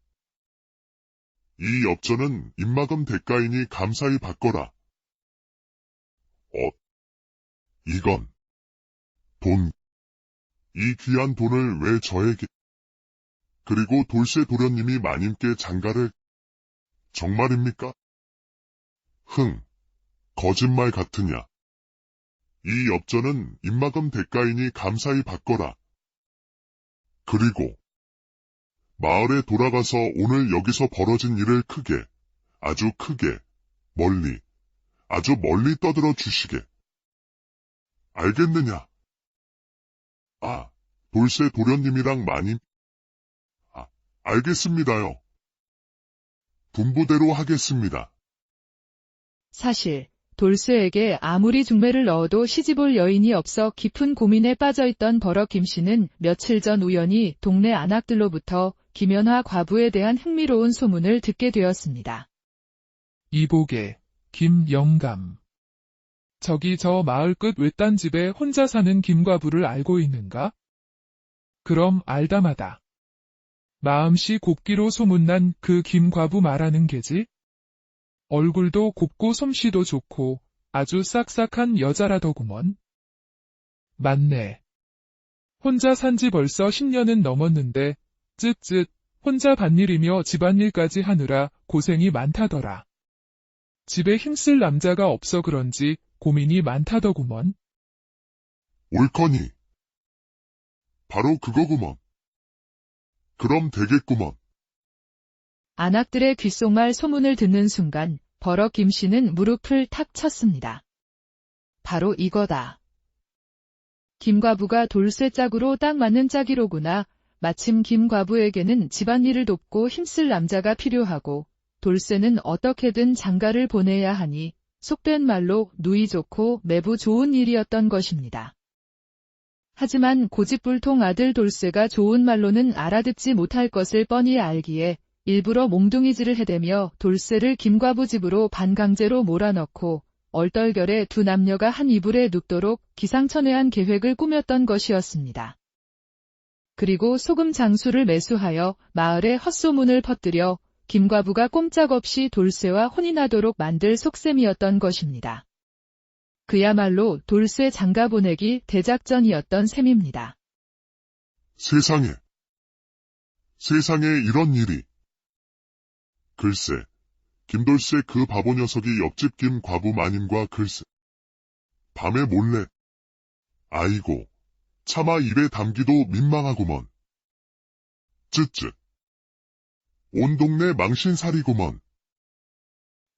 이 엽전은 입막음 대가이니 감사히 받거라. 이건 돈. 이 귀한 돈을 왜 저에게? 그리고 돌쇠 도련님이 마님께 장가를 정말입니까? 거짓말 같으냐. 이 엽전은 입막음 대가이니 감사히 받거라. 그리고 마을에 돌아가서 오늘 여기서 벌어진 일을 크게, 아주 크게, 멀리, 아주 멀리 떠들어 주시게. 알겠느냐? 돌쇠 도련님이랑 마님? 알겠습니다요. 분부대로 하겠습니다. 사실 돌쇠에게 아무리 중매를 넣어도 시집올 여인이 없어 깊은 고민에 빠져있던 버럭 김씨는 며칠 전 우연히 동네 안악들로부터 김연화 과부에 대한 흥미로운 소문을 듣게 되었습니다. 이보게, 김영감. 저기 저 마을 끝 외딴 집에 혼자 사는 김과부를 알고 있는가? 그럼 알다마다. 마음씨 곱기로 소문난 그 김과부 말하는 게지? 얼굴도 곱고 솜씨도 좋고 아주 싹싹한 여자라더구먼. 맞네. 혼자 산지 벌써 10년은 넘었는데 쯧쯧 혼자 밭일이며 집안일까지 하느라 고생이 많다더라. 집에 힘쓸 남자가 없어 그런지 고민이 많다더구먼. 옳거니. 바로 그거구먼. 그럼 되겠구먼. 안악들의 귓속말 소문을 듣는 순간 버럭 김씨는 무릎을 탁 쳤습니다. 바로 이거다. 김과부가 돌쇠 짝으로 딱 맞는 짝이로구나. 마침 김과부에게는 집안일을 돕고 힘쓸 남자가 필요하고 돌쇠는 어떻게든 장가를 보내야 하니 속된 말로 누이 좋고 매부 좋은 일이었던 것입니다. 하지만 고집불통 아들 돌쇠가 좋은 말로는 알아듣지 못할 것을 뻔히 알기에 일부러 몽둥이질을 해대며 돌쇠를 김과부 집으로 반강제로 몰아넣고 얼떨결에 두 남녀가 한 이불에 눕도록 기상천외한 계획을 꾸몄던 것이었습니다. 그리고 소금 장수를 매수하여 마을에 헛소문을 퍼뜨려 김과부가 꼼짝없이 돌쇠와 혼이 나도록 만들 속셈이었던 것입니다. 그야말로 돌쇠 장가 보내기 대작전이었던 셈입니다. 세상에 이런 일이. 글쎄, 김돌쇠 그 바보 녀석이 옆집 김과부 마님과 글쎄. 밤에 몰래. 아이고, 차마 입에 담기도 민망하구먼. 쯧쯧. 온 동네 망신살이구먼.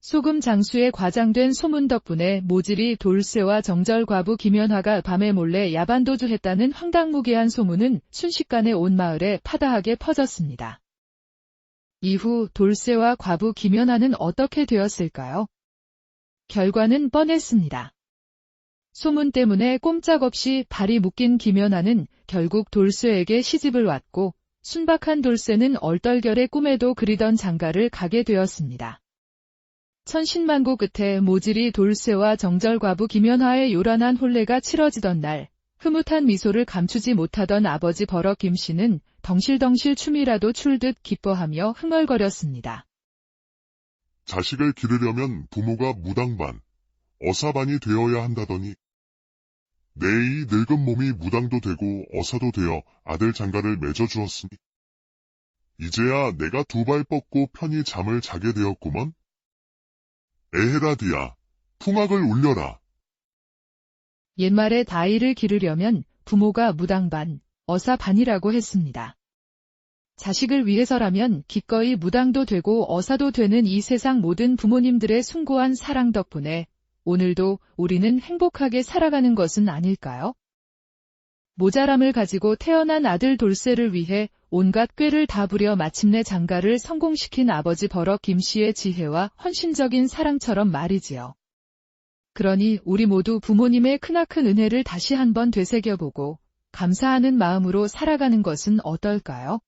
소금 장수에 과장된 소문 덕분에 모질이 돌쇠와 정절과부 김연화가 밤에 몰래 야반도주했다는 황당무계한 소문은 순식간에 온 마을에 파다하게 퍼졌습니다. 이후 돌쇠와 과부 김연화는 어떻게 되었을까요? 결과는 뻔했습니다. 소문 때문에 꼼짝없이 발이 묶인 김연화는 결국 돌쇠에게 시집을 왔고 순박한 돌쇠는 얼떨결에 꿈에도 그리던 장가를 가게 되었습니다. 천신만고 끝에 모질이 돌쇠와 정절과부 김연화의 요란한 혼례가 치러지던 날 흐뭇한 미소를 감추지 못하던 아버지 버럭 김씨는 덩실덩실 춤이라도 출듯 기뻐하며 흥얼거렸습니다. 자식을 기르려면 부모가 무당반, 어사반이 되어야 한다더니 내 이 늙은 몸이 무당도 되고 어사도 되어 아들 장가를 맺어주었으니 이제야 내가 두 발 뻗고 편히 잠을 자게 되었구먼. 에헤라디야, 풍악을 울려라. 옛말에 다이를 기르려면 부모가 무당반, 어사반이라고 했습니다. 자식을 위해서라면 기꺼이 무당도 되고 어사도 되는 이 세상 모든 부모님들의 숭고한 사랑 덕분에 오늘도 우리는 행복하게 살아가는 것은 아닐까요? 모자람을 가지고 태어난 아들 돌쇠를 위해 온갖 꾀를 다 부려 마침내 장가를 성공시킨 아버지 버럭 김씨의 지혜와 헌신적인 사랑처럼 말이지요. 그러니 우리 모두 부모님의 크나큰 은혜를 다시 한번 되새겨보고 감사하는 마음으로 살아가는 것은 어떨까요?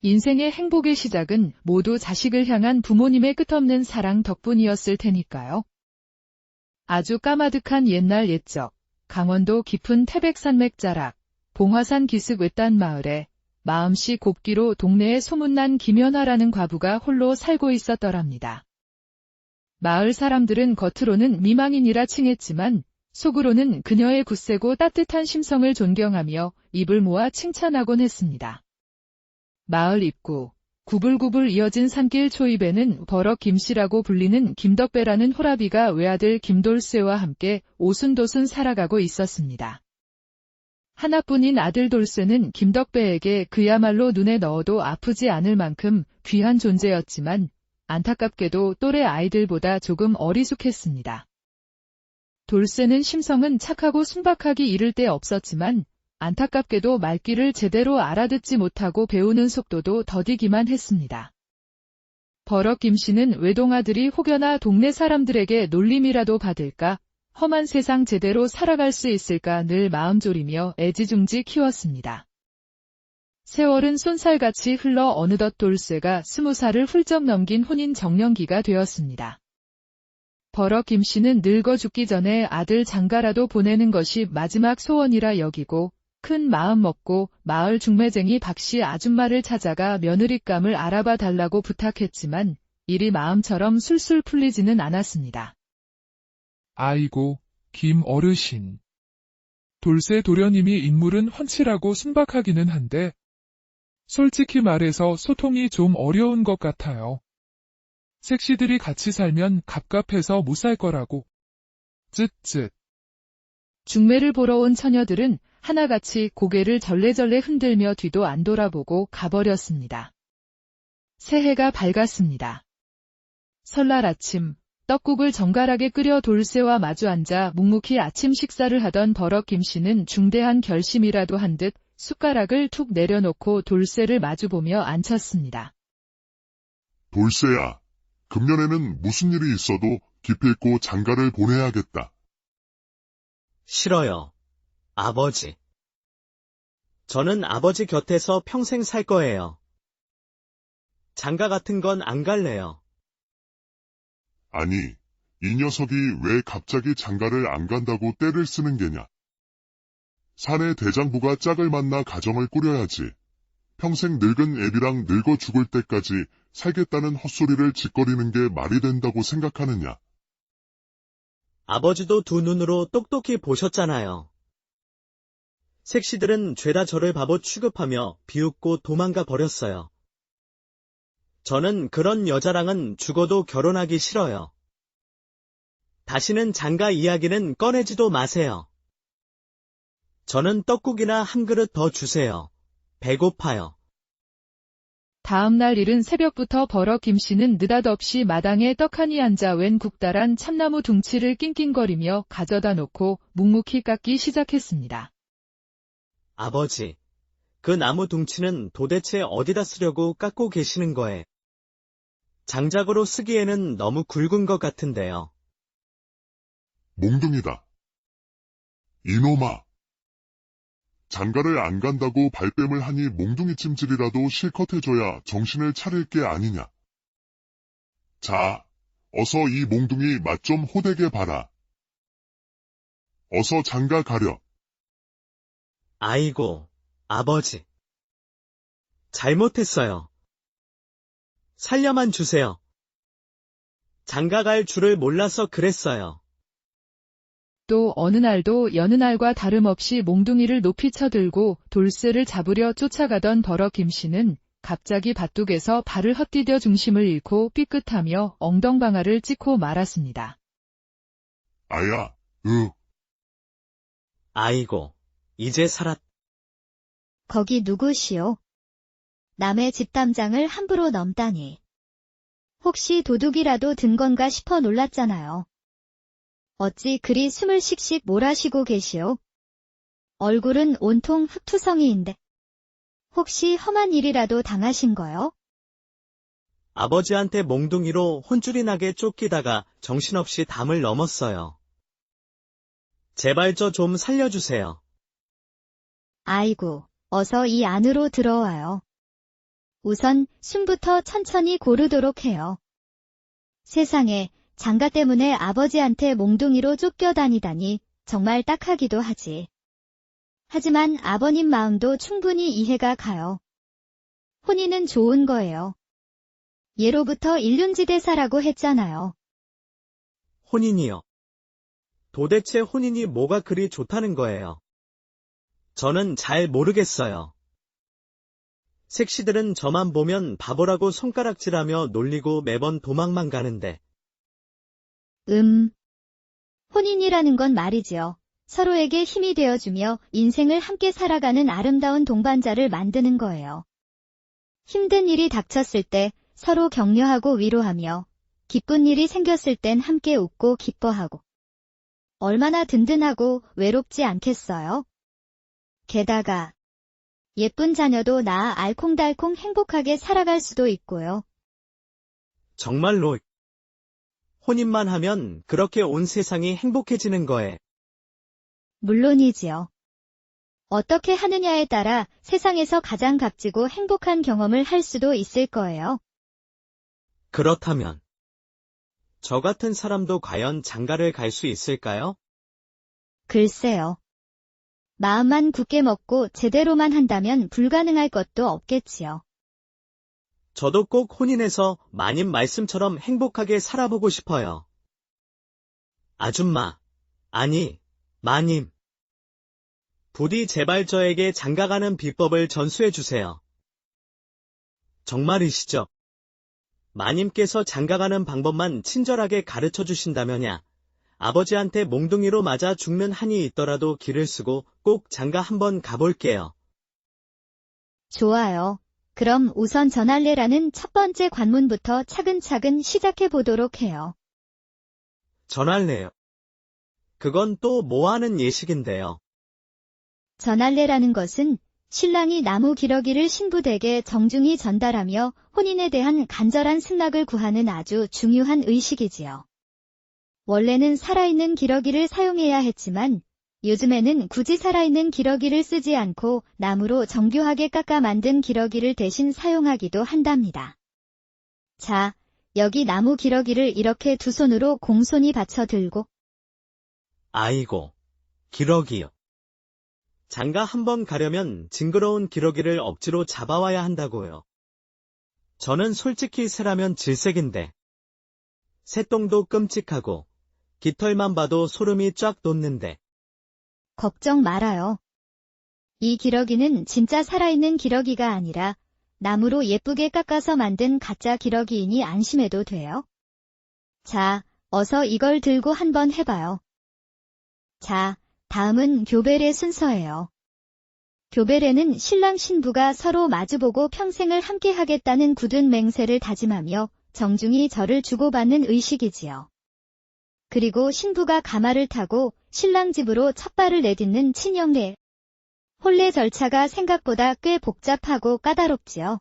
인생의 행복의 시작은 모두 자식을 향한 부모님의 끝없는 사랑 덕분이었을 테니까요. 아주 까마득한 옛날 옛적, 강원도 깊은 태백산맥 자락, 봉화산 기슭 외딴 마을에 마음씨 곱기로 동네에 소문난 김연화라는 과부가 홀로 살고 있었더랍니다. 마을 사람들은 겉으로는 미망인이라 칭했지만 속으로는 그녀의 굳세고 따뜻한 심성을 존경하며 입을 모아 칭찬하곤 했습니다. 마을 입구, 구불구불 이어진 산길 초입에는 버럭 김씨라고 불리는 김덕배라는 호라비가 외아들 김돌쇠와 함께 오순도순 살아가고 있었습니다. 하나뿐인 아들 돌쇠는 김덕배에게 그야말로 눈에 넣어도 아프지 않을 만큼 귀한 존재였지만 안타깝게도 또래 아이들보다 조금 어리숙했습니다. 돌쇠는 심성은 착하고 순박하기 이를 데 없었지만 안타깝게도 말귀를 제대로 알아듣지 못하고 배우는 속도도 더디기만 했습니다. 버럭 김씨는 외동아들이 혹여나 동네 사람들에게 놀림이라도 받을까, 험한 세상 제대로 살아갈 수 있을까 늘 마음 졸이며 애지중지 키웠습니다. 세월은 쏜살같이 흘러 어느덧 돌쇠가 20살을 훌쩍 넘긴 혼인 정년기가 되었습니다. 버럭 김씨는 늙어 죽기 전에 아들 장가라도 보내는 것이 마지막 소원이라 여기고 큰 마음 먹고 마을 중매쟁이 박씨 아줌마를 찾아가 며느리감을 알아봐 달라고 부탁했지만 일이 마음처럼 술술 풀리지는 않았습니다. 아이고, 김 어르신. 돌쇠 도련님이 인물은 훤칠하고 순박하기는 한데 솔직히 말해서 소통이 좀 어려운 것 같아요. 색시들이 같이 살면 갑갑해서 못 살 거라고. 쯧쯧. 중매를 보러 온 처녀들은 하나같이 고개를 절레절레 흔들며 뒤도 안 돌아보고 가버렸습니다. 새해가 밝았습니다. 설날 아침, 떡국을 정갈하게 끓여 돌쇠와 마주 앉아 묵묵히 아침 식사를 하던 버럭 김씨는 중대한 결심이라도 한 듯 숟가락을 툭 내려놓고 돌쇠를 마주보며 앉혔습니다. 돌쇠야, 금년에는 무슨 일이 있어도 기필코 장가를 보내야겠다. 싫어요. 아버지. 저는 아버지 곁에서 평생 살 거예요. 장가 같은 건 안 갈래요. 아니, 이 녀석이 왜 갑자기 장가를 안 간다고 떼를 쓰는 게냐. 사내 대장부가 짝을 만나 가정을 꾸려야지. 평생 늙은 애비랑 늙어 죽을 때까지 살겠다는 헛소리를 짓거리는 게 말이 된다고 생각하느냐. 아버지도 두 눈으로 똑똑히 보셨잖아요. 색시들은 죄다 저를 바보 취급하며 비웃고 도망가 버렸어요. 저는 그런 여자랑은 죽어도 결혼하기 싫어요. 다시는 장가 이야기는 꺼내지도 마세요. 저는 떡국이나 한 그릇 더 주세요. 배고파요. 다음 날 이른 새벽부터 버럭 김씨는 느닷없이 마당에 떡하니 앉아 웬 국달한 참나무 둥치를 낑낑거리며 가져다 놓고 묵묵히 깎기 시작했습니다. 아버지, 그 나무 둥치는 도대체 어디다 쓰려고 깎고 계시는 거예요? 장작으로 쓰기에는 너무 굵은 것 같은데요. 몽둥이다. 이놈아. 장가를 안 간다고 발뺌을 하니 몽둥이 찜질이라도 실컷 해줘야 정신을 차릴 게 아니냐. 자, 어서 이 몽둥이 맛 좀 호되게 봐라. 어서 장가 가려. 아이고, 아버지. 잘못했어요. 살려만 주세요. 장가 갈 줄을 몰라서 그랬어요. 또 어느 날도 여느 날과 다름없이 몽둥이를 높이 쳐들고 돌쇠를 잡으려 쫓아가던 버럭 김씨는 갑자기 밭둑에서 발을 헛디뎌 중심을 잃고 삐끗하며 엉덩방아를 찍고 말았습니다. 아야, 아이고, 이제 살았. 거기 누구시오? 남의 집 담장을 함부로 넘다니. 혹시 도둑이라도 든 건가 싶어 놀랐잖아요. 어찌 그리 숨을 씩씩 몰아쉬고 계시오? 얼굴은 온통 흙투성이인데. 혹시 험한 일이라도 당하신 거요? 아버지한테 몽둥이로 혼쭐이 나게 쫓기다가 정신없이 담을 넘었어요. 제발 저 좀 살려주세요. 아이고, 어서 이 안으로 들어와요. 우선 숨부터 천천히 고르도록 해요. 세상에, 장가 때문에 아버지한테 몽둥이로 쫓겨다니다니 정말 딱하기도 하지. 하지만 아버님 마음도 충분히 이해가 가요. 혼인은 좋은 거예요. 예로부터 일륜지대사라고 했잖아요. 혼인이요. 도대체 혼인이 뭐가 그리 좋다는 거예요? 저는 잘 모르겠어요. 색시들은 저만 보면 바보라고 손가락질하며 놀리고 매번 도망만 가는데. 혼인이라는 건 말이지요. 서로에게 힘이 되어주며 인생을 함께 살아가는 아름다운 동반자를 만드는 거예요. 힘든 일이 닥쳤을 때 서로 격려하고 위로하며 기쁜 일이 생겼을 땐 함께 웃고 기뻐하고 얼마나 든든하고 외롭지 않겠어요? 게다가 예쁜 자녀도 낳아 알콩달콩 행복하게 살아갈 수도 있고요. 정말로 혼인만 하면 그렇게 온 세상이 행복해지는 거예요. 물론이지요. 어떻게 하느냐에 따라 세상에서 가장 값지고 행복한 경험을 할 수도 있을 거예요. 그렇다면 저 같은 사람도 과연 장가를 갈 수 있을까요? 글쎄요. 마음만 굳게 먹고 제대로만 한다면 불가능할 것도 없겠지요. 저도 꼭 혼인해서 마님 말씀처럼 행복하게 살아보고 싶어요. 아줌마, 아니, 마님. 부디 제발 저에게 장가가는 비법을 전수해 주세요. 정말이시죠? 마님께서 장가가는 방법만 친절하게 가르쳐 주신다면야 아버지한테 몽둥이로 맞아 죽는 한이 있더라도 기를 쓰고 꼭 장가 한번 가볼게요. 좋아요. 그럼 우선 전할례라는 첫 번째 관문부터 차근차근 시작해 보도록 해요. 전할래요. 그건 또 뭐 하는 예식인데요. 전할례라는 것은 신랑이 나무 기러기를 신부댁에 정중히 전달하며 혼인에 대한 간절한 승낙을 구하는 아주 중요한 의식이지요. 원래는 살아있는 기러기를 사용해야 했지만 요즘에는 굳이 살아있는 기러기를 쓰지 않고 나무로 정교하게 깎아 만든 기러기를 대신 사용하기도 한답니다. 자, 여기 나무 기러기를 이렇게 두 손으로 공손히 받쳐 들고 아이고, 기러기요. 장가 한번 가려면 징그러운 기러기를 억지로 잡아와야 한다고요. 저는 솔직히 새라면 질색인데 새똥도 끔찍하고 깃털만 봐도 소름이 쫙 돋는데. 걱정 말아요. 이 기러기는 진짜 살아있는 기러기가 아니라 나무로 예쁘게 깎아서 만든 가짜 기러기이니 안심해도 돼요. 자, 어서 이걸 들고 한번 해봐요. 자, 다음은 교배례 순서예요. 교배례는 신랑 신부가 서로 마주보고 평생을 함께 하겠다는 굳은 맹세를 다짐하며 정중히 절을 주고받는 의식이지요. 그리고 신부가 가마를 타고 신랑 집으로 첫 발을 내딛는 친형례. 혼례 절차가 생각보다 꽤 복잡하고 까다롭지요.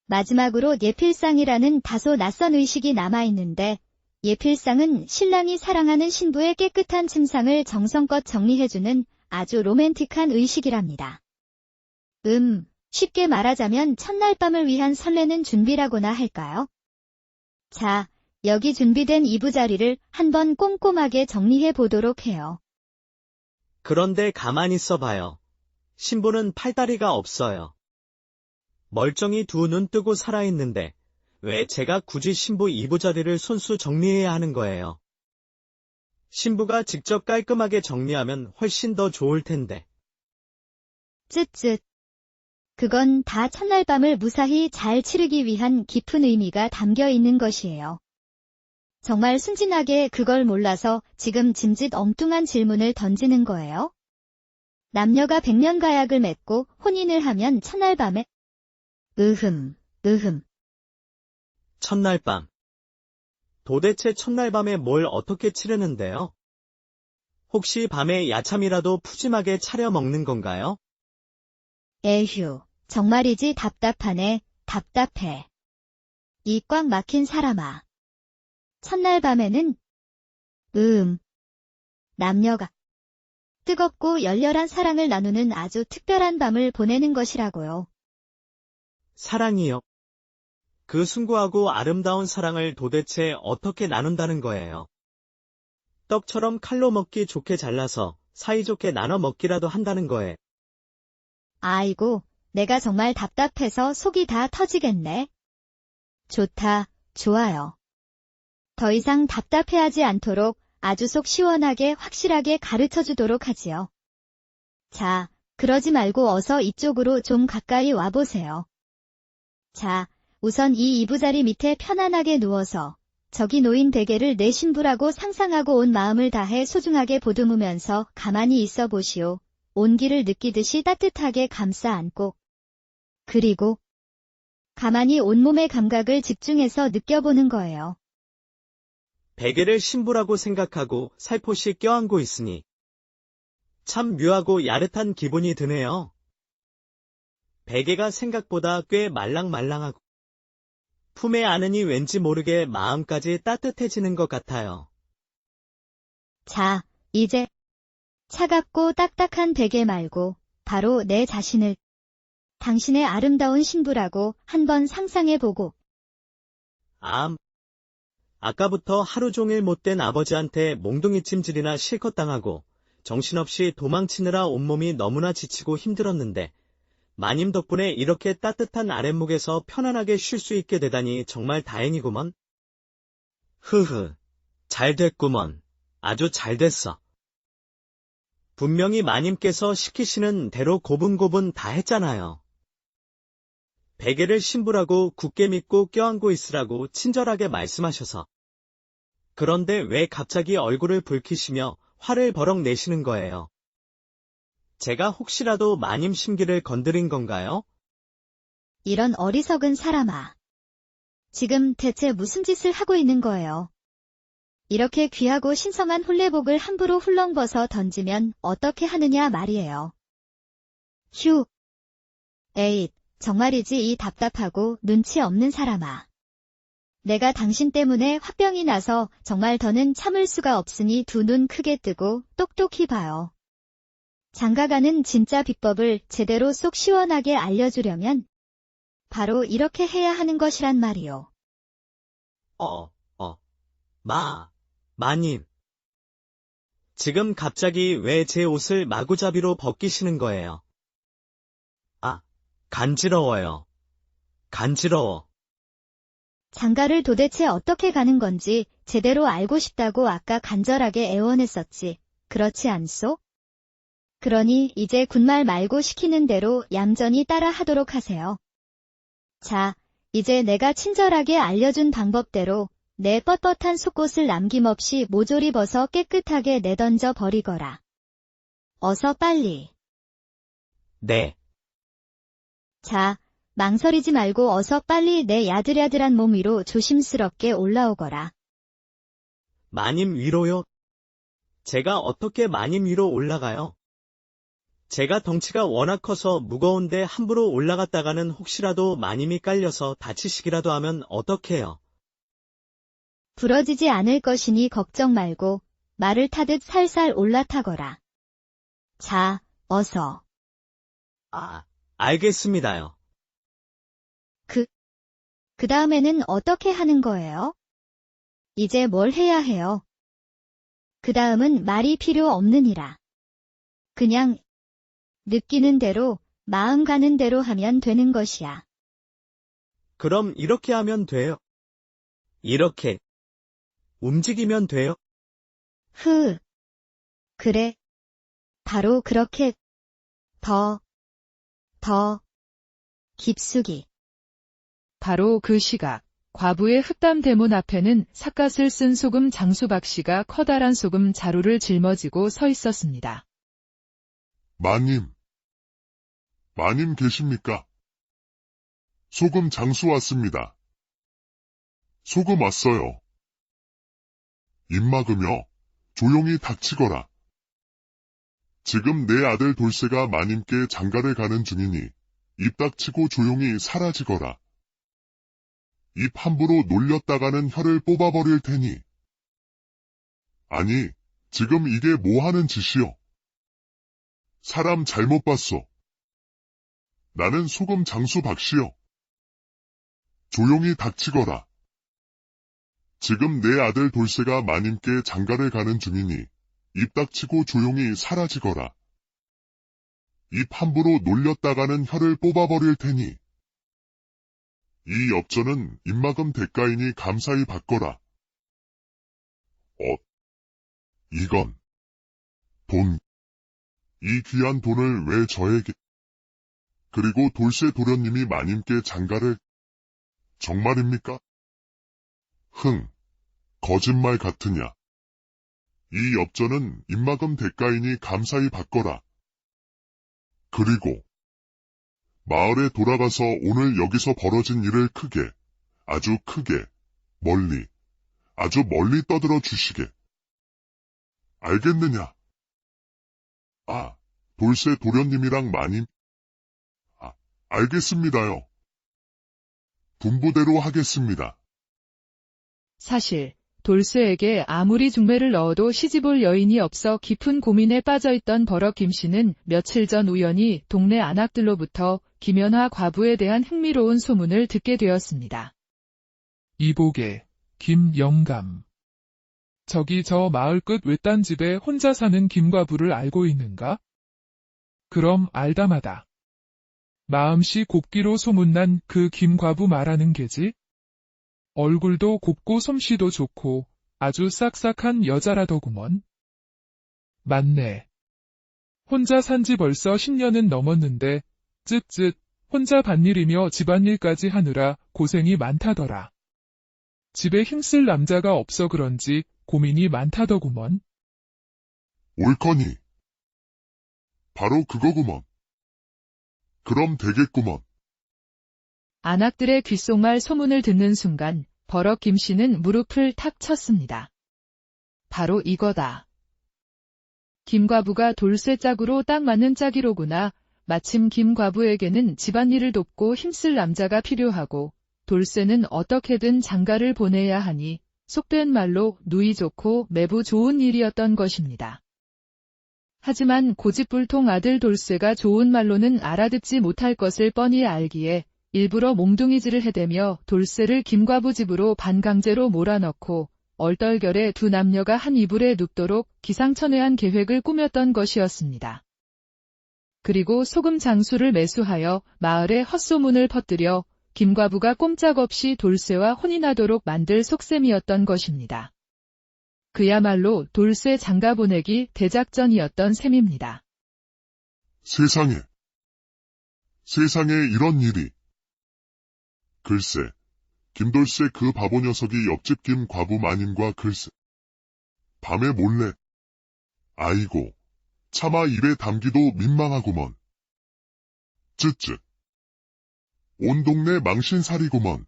마지막으로 예필상이라는 다소 낯선 의식이 남아있는데 예필상은 신랑이 사랑하는 신부의 깨끗한 침상을 정성껏 정리해주는 아주 로맨틱한 의식이랍니다. 쉽게 말하자면 첫날 밤을 위한 설레는 준비라고나 할까요? 자, 여기 준비된 이부자리를 한번 꼼꼼하게 정리해 보도록 해요. 그런데 가만히 있어봐요. 신부는 팔다리가 없어요. 멀쩡히 두 눈 뜨고 살아있는데 왜 제가 굳이 신부 이부자리를 손수 정리해야 하는 거예요? 신부가 직접 깔끔하게 정리하면 훨씬 더 좋을 텐데. 쯧쯧. 그건 다 첫날 밤을 무사히 잘 치르기 위한 깊은 의미가 담겨 있는 것이에요. 정말 순진하게 그걸 몰라서 지금 짐짓 엉뚱한 질문을 던지는 거예요? 남녀가 백년가약을 맺고 혼인을 하면 첫날 밤에 첫날 밤. 도대체 첫날 밤에 뭘 어떻게 치르는데요? 혹시 밤에 야참이라도 푸짐하게 차려 먹는 건가요? 에휴, 정말이지 답답하네, 답답해. 이 꽉 막힌 사람아. 첫날 밤에는 남녀가 뜨겁고 열렬한 사랑을 나누는 아주 특별한 밤을 보내는 것이라고요. 사랑이요. 그 숭고하고 아름다운 사랑을 도대체 어떻게 나눈다는 거예요? 떡처럼 칼로 먹기 좋게 잘라서 사이좋게 나눠 먹기라도 한다는 거예요. 아이고, 내가 정말 답답해서 속이 다 터지겠네. 좋다, 좋아요. 더 이상 답답해하지 않도록 아주 속 시원하게 확실하게 가르쳐 주도록 하지요. 자, 그러지 말고 어서 이쪽으로 좀 가까이 와보세요. 자, 우선 이 이부자리 밑에 편안하게 누워서 저기 놓인 베개를 내 신부라고 상상하고 온 마음을 다해 소중하게 보듬으면서 가만히 있어 보시오. 온기를 느끼듯이 따뜻하게 감싸 안고. 그리고 가만히 온몸의 감각을 집중해서 느껴보는 거예요. 베개를 신부라고 생각하고 살포시 껴안고 있으니 참 묘하고 야릇한 기분이 드네요. 베개가 생각보다 꽤 말랑말랑하고 품에 안으니 왠지 모르게 마음까지 따뜻해지는 것 같아요. 자, 이제 차갑고 딱딱한 베개 말고 바로 내 자신을 당신의 아름다운 신부라고 한번 상상해보고. 아까부터 하루 종일 못된 아버지한테 몽둥이 찜질이나 실컷 당하고 정신없이 도망치느라 온몸이 너무나 지치고 힘들었는데 마님 덕분에 이렇게 따뜻한 아랫목에서 편안하게 쉴 수 있게 되다니 정말 다행이구먼. 잘 됐구먼. 아주 잘 됐어. 분명히 마님께서 시키시는 대로 고분고분 다 했잖아요. 베개를 신부라고 굳게 믿고 껴안고 있으라고 친절하게 말씀하셔서. 그런데 왜 갑자기 얼굴을 붉히시며 화를 버럭 내시는 거예요? 제가 혹시라도 마님 심기를 건드린 건가요? 이런 어리석은 사람아. 지금 대체 무슨 짓을 하고 있는 거예요? 이렇게 귀하고 신성한 홀레복을 함부로 훌렁 벗어 던지면 어떻게 하느냐 말이에요. 휴. 에잇, 정말이지 이 답답하고 눈치 없는 사람아. 내가 당신 때문에 화병이 나서 정말 더는 참을 수가 없으니 두 눈 크게 뜨고 똑똑히 봐요. 장가가는 진짜 비법을 제대로 쏙 시원하게 알려주려면 바로 이렇게 해야 하는 것이란 말이요. 마님. 지금 갑자기 왜 제 옷을 마구잡이로 벗기시는 거예요? 간지러워요. 간지러워. 장가를 도대체 어떻게 가는 건지 제대로 알고 싶다고 아까 간절하게 애원했었지. 그렇지 않소? 그러니 이제 군말 말고 시키는 대로 얌전히 따라 하도록 하세요. 자, 이제 내가 친절하게 알려준 방법대로 내 뻣뻣한 속옷을 남김없이 모조리 벗어 깨끗하게 내던져 버리거라. 어서 빨리. 네. 자, 망설이지 말고 어서 빨리 내 야들야들한 몸 위로 조심스럽게 올라오거라. 마님 위로요? 제가 어떻게 마님 위로 올라가요? 제가 덩치가 워낙 커서 무거운데 함부로 올라갔다가는 혹시라도 마님이 깔려서 다치시기라도 하면 어떡해요? 부러지지 않을 것이니 걱정 말고 말을 타듯 살살 올라타거라. 자, 어서. 알겠습니다요. 그 다음에는 어떻게 하는 거예요? 이제 뭘 해야 해요? 그 다음은 말이 필요 없느니라. 그냥 느끼는 대로, 마음 가는 대로 하면 되는 것이야. 그럼 이렇게 하면 돼요? 이렇게 움직이면 돼요? 그래. 바로 그렇게 더 깊숙이. 바로 그 시각, 과부의 흑담 대문 앞에는 삿갓을 쓴 소금 장수 박씨가 커다란 소금 자루를 짊어지고 서 있었습니다. 마님 계십니까? 소금 장수 왔습니다. 소금 왔어요. 입 막으며 조용히 닥치거라. 지금 내 아들 돌쇠가 마님께 장가를 가는 중이니 입 닥치고 조용히 사라지거라. 입 함부로 놀렸다가는 혀를 뽑아버릴 테니. 아니, 지금 이게 뭐 하는 짓이요? 사람 잘못 봤소. 나는 소금 장수 박씨요. 조용히 닥치거라. 지금 내 아들 돌쇠가 마님께 장가를 가는 중이니 입 닥치고 조용히 사라지거라. 입 함부로 놀렸다가는 혀를 뽑아버릴 테니 이 엽전은 입막음 대가이니 감사히 받거라. 이건 돈. 이 귀한 돈을 왜 저에게? 그리고 돌쇠 도련님이 마님께 장가를 정말입니까? 거짓말 같으냐. 이 엽전은 입막음 대가이니 감사히 받거라. 그리고 마을에 돌아가서 오늘 여기서 벌어진 일을 크게, 아주 크게, 멀리, 아주 멀리 떠들어 주시게. 알겠느냐? 돌쇠 도련님이랑 마님? 알겠습니다요. 분부대로 하겠습니다. 사실 돌쇠에게 아무리 중매를 넣어도 시집올 여인이 없어 깊은 고민에 빠져있던 버럭 김씨는 며칠 전 우연히 동네 안악들로부터 김연화 과부에 대한 흥미로운 소문을 듣게 되었습니다. 이보게, 김영감. 저기 저 마을 끝 외딴 집에 혼자 사는 김과부를 알고 있는가? 그럼 알다마다. 마음씨 곱기로 소문난 그 김과부 말하는 게지? 얼굴도 곱고 솜씨도 좋고 아주 싹싹한 여자라더구먼. 맞네. 혼자 산지 벌써 10년은 넘었는데 쯧쯧 혼자 밭일이며 집안일까지 하느라 고생이 많다더라. 집에 힘쓸 남자가 없어 그런지 고민이 많다더구먼. 옳거니. 바로 그거구먼. 그럼 되겠구먼. 안악들의 귓속말 소문을 듣는 순간 버럭 김씨는 무릎을 탁 쳤습니다. 바로 이거다. 김과부가 돌쇠 짝으로 딱 맞는 짝이로구나. 마침 김과부에게는 집안일을 돕고 힘쓸 남자가 필요하고 돌쇠는 어떻게든 장가를 보내야 하니 속된 말로 누이 좋고 매부 좋은 일이었던 것입니다. 하지만 고집불통 아들 돌쇠가 좋은 말로는 알아듣지 못할 것을 뻔히 알기에 일부러 몽둥이질을 해대며 돌쇠를 김과부 집으로 반강제로 몰아넣고 얼떨결에 두 남녀가 한 이불에 눕도록 기상천외한 계획을 꾸몄던 것이었습니다. 그리고 소금 장수를 매수하여 마을에 헛소문을 퍼뜨려 김과부가 꼼짝없이 돌쇠와 혼이 나도록 만들 속셈이었던 것입니다. 그야말로 돌쇠 장가 보내기 대작전이었던 셈입니다. 세상에 이런 일이. 글쎄, 김돌쇠 그 바보 녀석이 옆집 김과부 마님과 글쎄. 밤에 몰래. 아이고, 차마 입에 담기도 민망하구먼. 쯧쯧. 온 동네 망신살이구먼.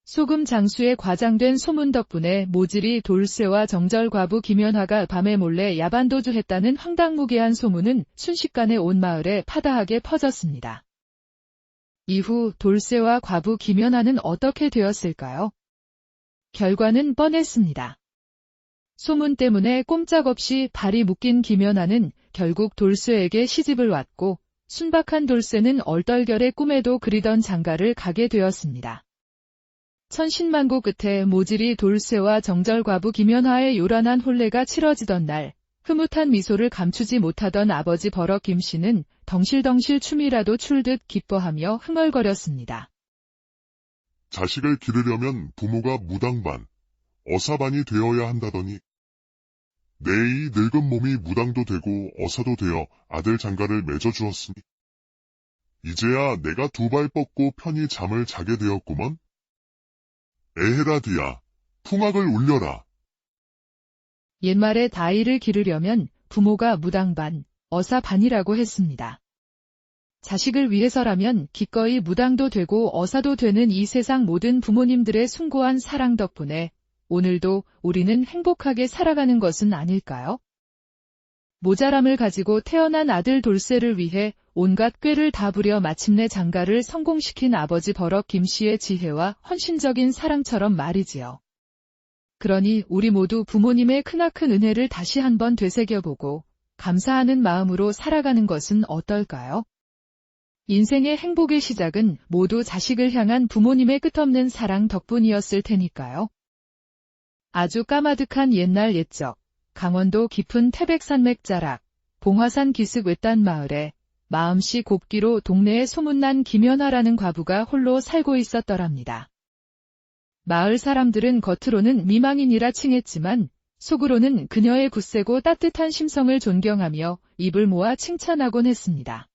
소금 장수에 과장된 소문 덕분에 모질이 돌쇠와 정절과부 김연화가 밤에 몰래 야반도주했다는 황당무계한 소문은 순식간에 온 마을에 파다하게 퍼졌습니다. 이후 돌쇠와 과부 김연화는 어떻게 되었을까요? 결과는 뻔했습니다. 소문 때문에 꼼짝없이 발이 묶인 김연화는 결국 돌쇠에게 시집을 왔고 순박한 돌쇠는 얼떨결에 꿈에도 그리던 장가를 가게 되었습니다. 천신만고 끝에 모질이 돌쇠와 정절과부 김연화의 요란한 혼례가 치러지던 날 흐뭇한 미소를 감추지 못하던 아버지 버럭 김씨는 덩실덩실 춤이라도 출듯 기뻐하며 흥얼거렸습니다. 자식을 기르려면 부모가 무당반, 어사반이 되어야 한다더니 내 이 늙은 몸이 무당도 되고 어사도 되어 아들 장가를 맺어주었으니 이제야 내가 두 발 뻗고 편히 잠을 자게 되었구먼. 에헤라디야, 풍악을 울려라. 옛말에 아이를 기르려면 부모가 무당반, 어사반이라고 했습니다. 자식을 위해서라면 기꺼이 무당도 되고 어사도 되는 이 세상 모든 부모님들의 숭고한 사랑 덕분에 오늘도 우리는 행복하게 살아가는 것은 아닐까요? 모자람을 가지고 태어난 아들 돌쇠를 위해 온갖 꾀를 다 부려 마침내 장가를 성공시킨 아버지 버럭 김씨의 지혜와 헌신적인 사랑처럼 말이지요. 그러니 우리 모두 부모님의 크나큰 은혜를 다시 한번 되새겨보고 감사하는 마음으로 살아가는 것은 어떨까요? 인생의 행복의 시작은 모두 자식을 향한 부모님의 끝없는 사랑 덕분이었을 테니까요. 아주 까마득한 옛날 옛적, 강원도 깊은 태백산맥 자락, 봉화산 기슭 외딴 마을에 마음씨 곱기로 동네에 소문난 김연아라는 과부가 홀로 살고 있었더랍니다. 마을 사람들은 겉으로는 미망인이라 칭했지만 속으로는 그녀의 굳세고 따뜻한 심성을 존경하며 입을 모아 칭찬하곤 했습니다.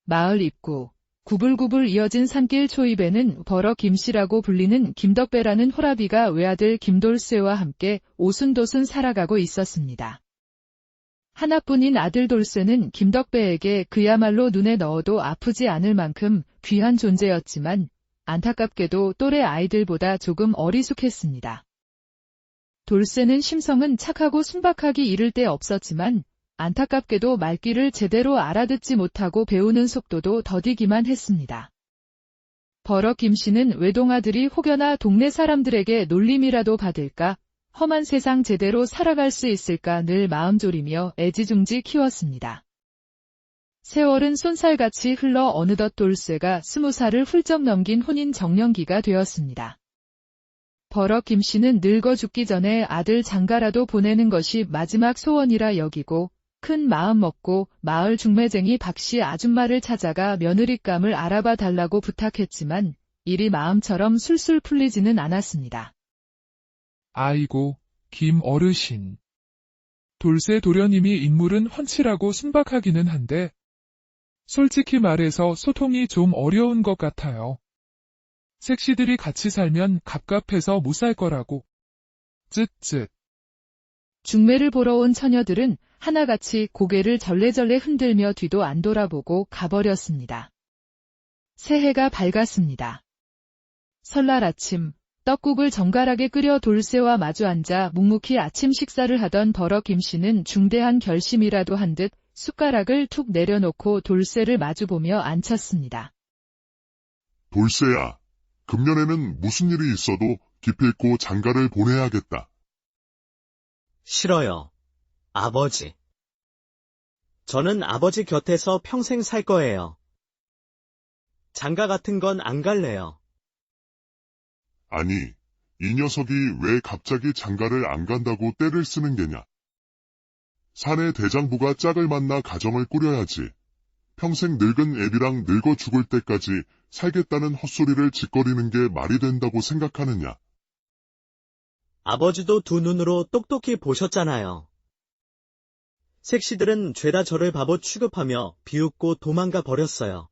마을 입구, 구불구불 이어진 산길 초입에는 버럭 김씨라고 불리는 김덕배라는 호라비가 외아들 김돌쇠와 함께 오순도순 살아가고 있었습니다. 하나뿐인 아들 돌쇠는 김덕배에게 그야말로 눈에 넣어도 아프지 않을 만큼 귀한 존재였지만 안타깝게도 또래 아이들보다 조금 어리숙했습니다. 돌쇠는 심성은 착하고 순박하기 이를 데 없었지만 안타깝게도 말귀를 제대로 알아듣지 못하고 배우는 속도도 더디기만 했습니다. 버럭 김씨는 외동아들이 혹여나 동네 사람들에게 놀림이라도 받을까, 험한 세상 제대로 살아갈 수 있을까 늘 마음 졸이며 애지중지 키웠습니다. 세월은 쏜살같이 흘러 어느덧 돌쇠가 20살을 훌쩍 넘긴 혼인 정년기가 되었습니다. 버럭 김씨는 늙어 죽기 전에 아들 장가라도 보내는 것이 마지막 소원이라 여기고 큰 마음 먹고 마을 중매쟁이 박씨 아줌마를 찾아가 며느리감을 알아봐 달라고 부탁했지만 일이 마음처럼 술술 풀리지는 않았습니다. 아이고, 김 어르신. 돌쇠 도련님이 인물은 훤칠하고 순박하기는 한데 솔직히 말해서 소통이 좀 어려운 것 같아요. 색시들이 같이 살면 갑갑해서 못 살 거라고. 쯧쯧. 중매를 보러 온 처녀들은 하나같이 고개를 절레절레 흔들며 뒤도 안 돌아보고 가버렸습니다. 새해가 밝았습니다. 설날 아침, 떡국을 정갈하게 끓여 돌쇠와 마주 앉아 묵묵히 아침 식사를 하던 버럭 김씨는 중대한 결심이라도 한 듯 숟가락을 툭 내려놓고 돌쇠를 마주보며 앉혔습니다. 돌쇠야, 금년에는 무슨 일이 있어도 기필코 장가를 보내야겠다. 싫어요. 아버지. 저는 아버지 곁에서 평생 살 거예요. 장가 같은 건 안 갈래요. 아니, 이 녀석이 왜 갑자기 장가를 안 간다고 떼를 쓰는 게냐. 사내 대장부가 짝을 만나 가정을 꾸려야지. 평생 늙은 애비랑 늙어 죽을 때까지 살겠다는 헛소리를 짓거리는 게 말이 된다고 생각하느냐. 아버지도 두 눈으로 똑똑히 보셨잖아요. 색시들은 죄다 저를 바보 취급하며 비웃고 도망가 버렸어요.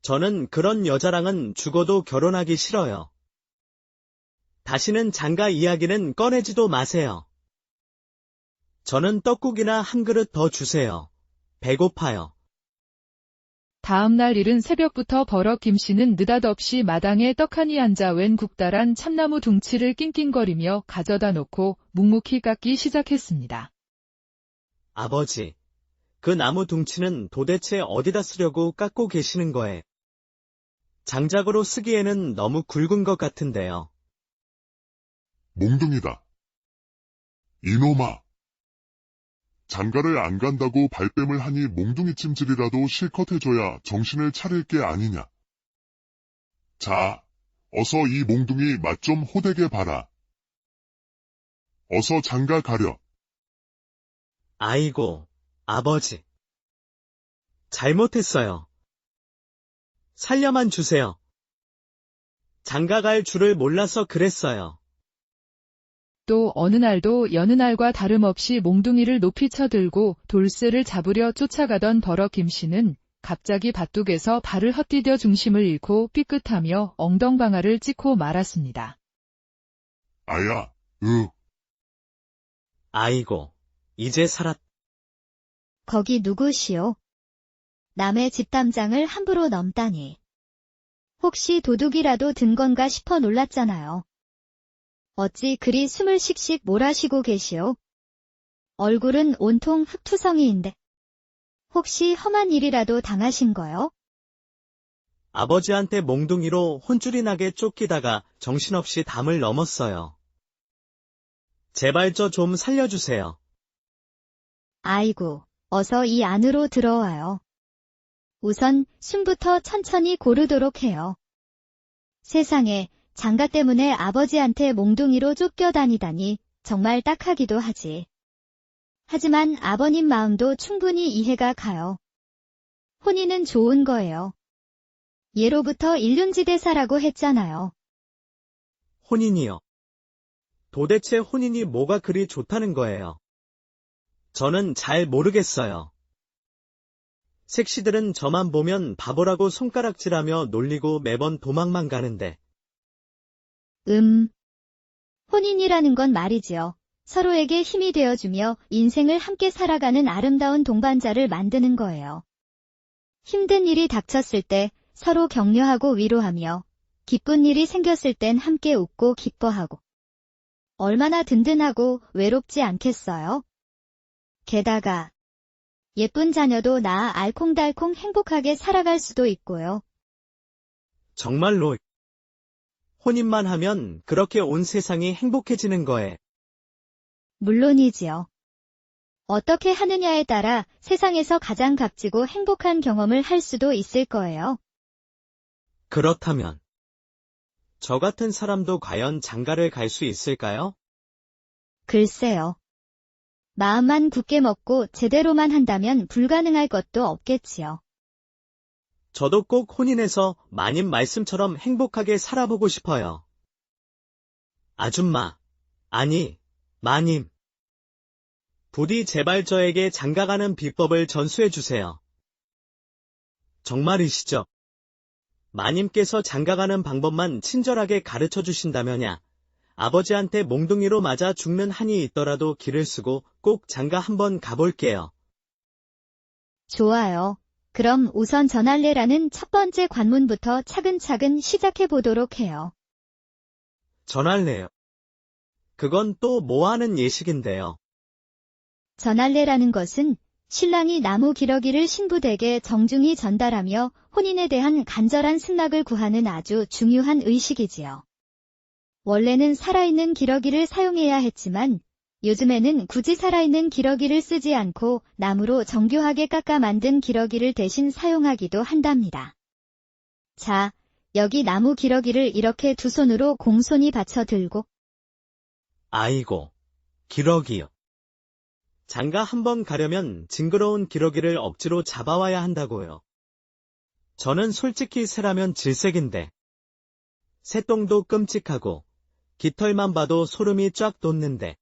저는 그런 여자랑은 죽어도 결혼하기 싫어요. 다시는 장가 이야기는 꺼내지도 마세요. 저는 떡국이나 한 그릇 더 주세요. 배고파요. 다음 날 이른 새벽부터 버럭 김씨는 느닷없이 마당에 떡하니 앉아 웬 국달한 참나무 둥치를 낑낑거리며 가져다 놓고 묵묵히 깎기 시작했습니다. 아버지, 그 나무 둥치는 도대체 어디다 쓰려고 깎고 계시는 거예요? 장작으로 쓰기에는 너무 굵은 것 같은데요. 몽둥이다. 이놈아. 장가를 안 간다고 발뺌을 하니 몽둥이 찜질이라도 실컷 해줘야 정신을 차릴 게 아니냐. 자, 어서 이 몽둥이 맛 좀 호되게 봐라. 어서 장가 가려. 아이고, 아버지. 잘못했어요. 살려만 주세요. 장가 갈 줄을 몰라서 그랬어요. 또 어느 날도 여느 날과 다름없이 몽둥이를 높이 쳐들고 돌쇠를 잡으려 쫓아가던 버럭 김씨는 갑자기 밭둑에서 발을 헛디뎌 중심을 잃고 삐끗하며 엉덩방아를 찍고 말았습니다. 아야, 아이고, 이제 살았. 거기 누구시오? 남의 집 담장을 함부로 넘다니. 혹시 도둑이라도 든 건가 싶어 놀랐잖아요. 어찌 그리 숨을 씩씩 몰아쉬고 계시오? 얼굴은 온통 흙투성이인데. 혹시 험한 일이라도 당하신 거요? 아버지한테 몽둥이로 혼쭐이 나게 쫓기다가 정신없이 담을 넘었어요. 제발 저 좀 살려주세요. 아이고, 어서 이 안으로 들어와요. 우선 숨부터 천천히 고르도록 해요. 세상에, 장가 때문에 아버지한테 몽둥이로 쫓겨다니다니 정말 딱하기도 하지. 하지만 아버님 마음도 충분히 이해가 가요. 혼인은 좋은 거예요. 예로부터 일륜지대사라고 했잖아요. 혼인이요. 도대체 혼인이 뭐가 그리 좋다는 거예요? 저는 잘 모르겠어요. 색시들은 저만 보면 바보라고 손가락질하며 놀리고 매번 도망만 가는데. 혼인이라는 건 말이지요. 서로에게 힘이 되어주며 인생을 함께 살아가는 아름다운 동반자를 만드는 거예요. 힘든 일이 닥쳤을 때 서로 격려하고 위로하며 기쁜 일이 생겼을 땐 함께 웃고 기뻐하고 얼마나 든든하고 외롭지 않겠어요? 게다가 예쁜 자녀도 낳아 알콩달콩 행복하게 살아갈 수도 있고요. 정말로 혼인만 하면 그렇게 온 세상이 행복해지는 거예요. 물론이지요. 어떻게 하느냐에 따라 세상에서 가장 값지고 행복한 경험을 할 수도 있을 거예요. 그렇다면 저 같은 사람도 과연 장가를 갈 수 있을까요? 글쎄요. 마음만 굳게 먹고 제대로만 한다면 불가능할 것도 없겠지요. 저도 꼭 혼인해서 마님 말씀처럼 행복하게 살아보고 싶어요. 아줌마, 아니, 마님. 부디 제발 저에게 장가가는 비법을 전수해 주세요. 정말이시죠? 마님께서 장가가는 방법만 친절하게 가르쳐 주신다면야 아버지한테 몽둥이로 맞아 죽는 한이 있더라도 기를 쓰고 꼭 장가 한번 가볼게요. 좋아요. 그럼 우선 전할례라는 첫 번째 관문부터 차근차근 시작해 보도록 해요. 전할래요. 그건 또 뭐 하는 예식인데요. 전할례라는 것은 신랑이 나무 기러기를 신부댁에 정중히 전달하며 혼인에 대한 간절한 승낙을 구하는 아주 중요한 의식이지요. 원래는 살아있는 기러기를 사용해야 했지만 요즘에는 굳이 살아있는 기러기를 쓰지 않고 나무로 정교하게 깎아 만든 기러기를 대신 사용하기도 한답니다. 자, 여기 나무 기러기를 이렇게 두 손으로 공손히 받쳐 들고 아이고, 기러기요. 장가 한번 가려면 징그러운 기러기를 억지로 잡아와야 한다고요. 저는 솔직히 새라면 질색인데 새똥도 끔찍하고 깃털만 봐도 소름이 쫙 돋는데.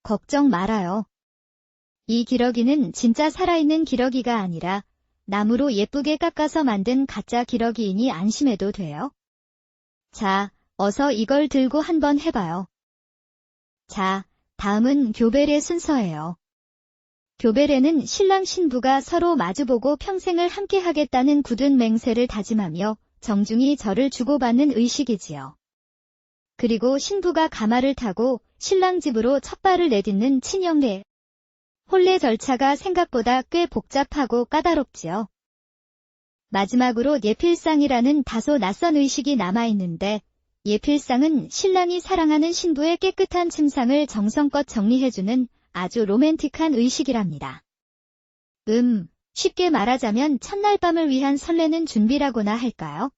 걱정 말아요. 이 기러기는 진짜 살아있는 기러기가 아니라 나무로 예쁘게 깎아서 만든 가짜 기러기이니 안심해도 돼요. 자, 어서 이걸 들고 한번 해봐요. 자, 다음은 교배례 순서예요. 교배례는 신랑 신부가 서로 마주보고 평생을 함께 하겠다는 굳은 맹세를 다짐하며 정중히 절을 주고받는 의식이지요. 그리고 신부가 가마를 타고 신랑 집으로 첫 발을 내딛는 친형례. 혼례 절차가 생각보다 꽤 복잡하고 까다롭지요. 마지막으로 예필상이라는 다소 낯선 의식이 남아있는데 예필상은 신랑이 사랑하는 신부의 깨끗한 침상을 정성껏 정리해주는 아주 로맨틱한 의식이랍니다. 쉽게 말하자면 첫날 밤을 위한 설레는 준비라고나 할까요?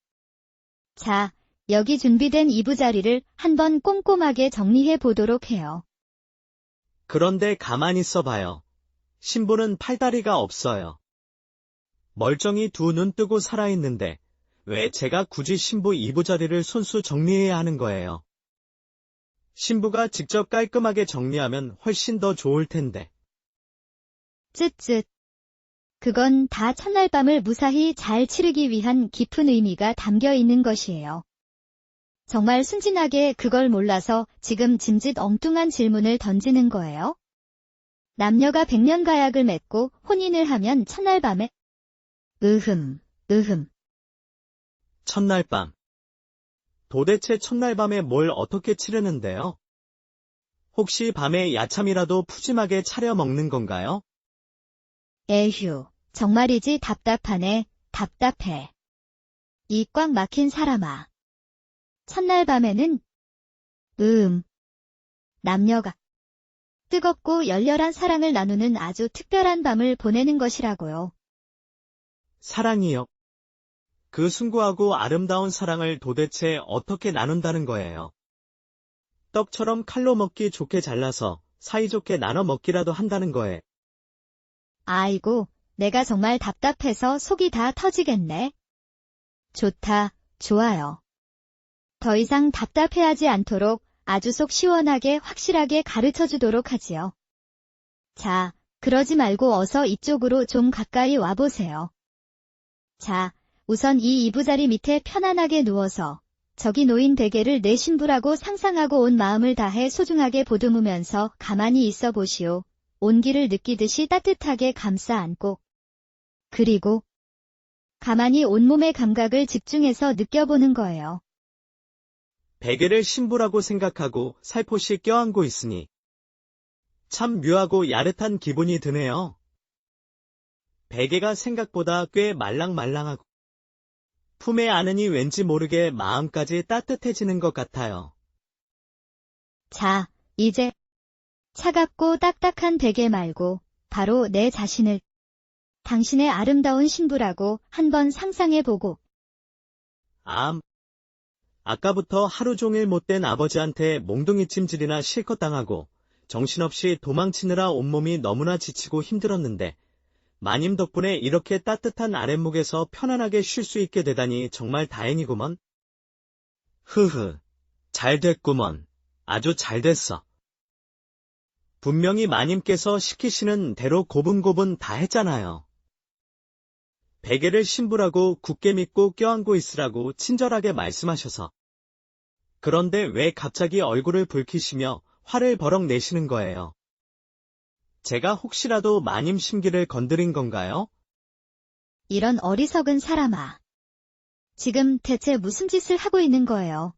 자, 여기 준비된 이부자리를 한번 꼼꼼하게 정리해 보도록 해요. 그런데 가만히 있어봐요. 신부는 팔다리가 없어요. 멀쩡히 두 눈 뜨고 살아있는데 왜 제가 굳이 신부 이부자리를 손수 정리해야 하는 거예요? 신부가 직접 깔끔하게 정리하면 훨씬 더 좋을 텐데. 쯧쯧. 그건 다 첫날 밤을 무사히 잘 치르기 위한 깊은 의미가 담겨 있는 것이에요. 정말 순진하게 그걸 몰라서 지금 짐짓 엉뚱한 질문을 던지는 거예요? 남녀가 백년가약을 맺고 혼인을 하면 첫날 밤에 첫날 밤. 도대체 첫날 밤에 뭘 어떻게 치르는데요? 혹시 밤에 야참이라도 푸짐하게 차려 먹는 건가요? 에휴, 정말이지 답답하네, 답답해. 이 꽉 막힌 사람아. 첫날 밤에는 남녀가 뜨겁고 열렬한 사랑을 나누는 아주 특별한 밤을 보내는 것이라고요. 사랑이요. 그 숭고하고 아름다운 사랑을 도대체 어떻게 나눈다는 거예요? 떡처럼 칼로 먹기 좋게 잘라서 사이좋게 나눠 먹기라도 한다는 거예요. 아이고, 내가 정말 답답해서 속이 다 터지겠네. 좋다, 좋아요. 더 이상 답답해하지 않도록 아주 속 시원하게 확실하게 가르쳐 주도록 하지요. 자, 그러지 말고 어서 이쪽으로 좀 가까이 와보세요. 자, 우선 이 이부자리 밑에 편안하게 누워서 저기 놓인 베개를 내 신부라고 상상하고 온 마음을 다해 소중하게 보듬으면서 가만히 있어 보시오. 온기를 느끼듯이 따뜻하게 감싸 안고. 그리고 가만히 온몸의 감각을 집중해서 느껴보는 거예요. 베개를 신부라고 생각하고 살포시 껴안고 있으니 참 묘하고 야릇한 기분이 드네요. 베개가 생각보다 꽤 말랑말랑하고 품에 안으니 왠지 모르게 마음까지 따뜻해지는 것 같아요. 자, 이제 차갑고 딱딱한 베개 말고 바로 내 자신을 당신의 아름다운 신부라고 한번 상상해보고. 아까부터 하루 종일 못된 아버지한테 몽둥이 찜질이나 실컷 당하고 정신없이 도망치느라 온몸이 너무나 지치고 힘들었는데 마님 덕분에 이렇게 따뜻한 아랫목에서 편안하게 쉴 수 있게 되다니 정말 다행이구먼. 잘 됐구먼. 아주 잘 됐어. 분명히 마님께서 시키시는 대로 고분고분 다 했잖아요. 베개를 신부라고 굳게 믿고 껴안고 있으라고 친절하게 말씀하셔서. 그런데 왜 갑자기 얼굴을 붉히시며 화를 버럭 내시는 거예요? 제가 혹시라도 마님 심기를 건드린 건가요? 이런 어리석은 사람아. 지금 대체 무슨 짓을 하고 있는 거예요?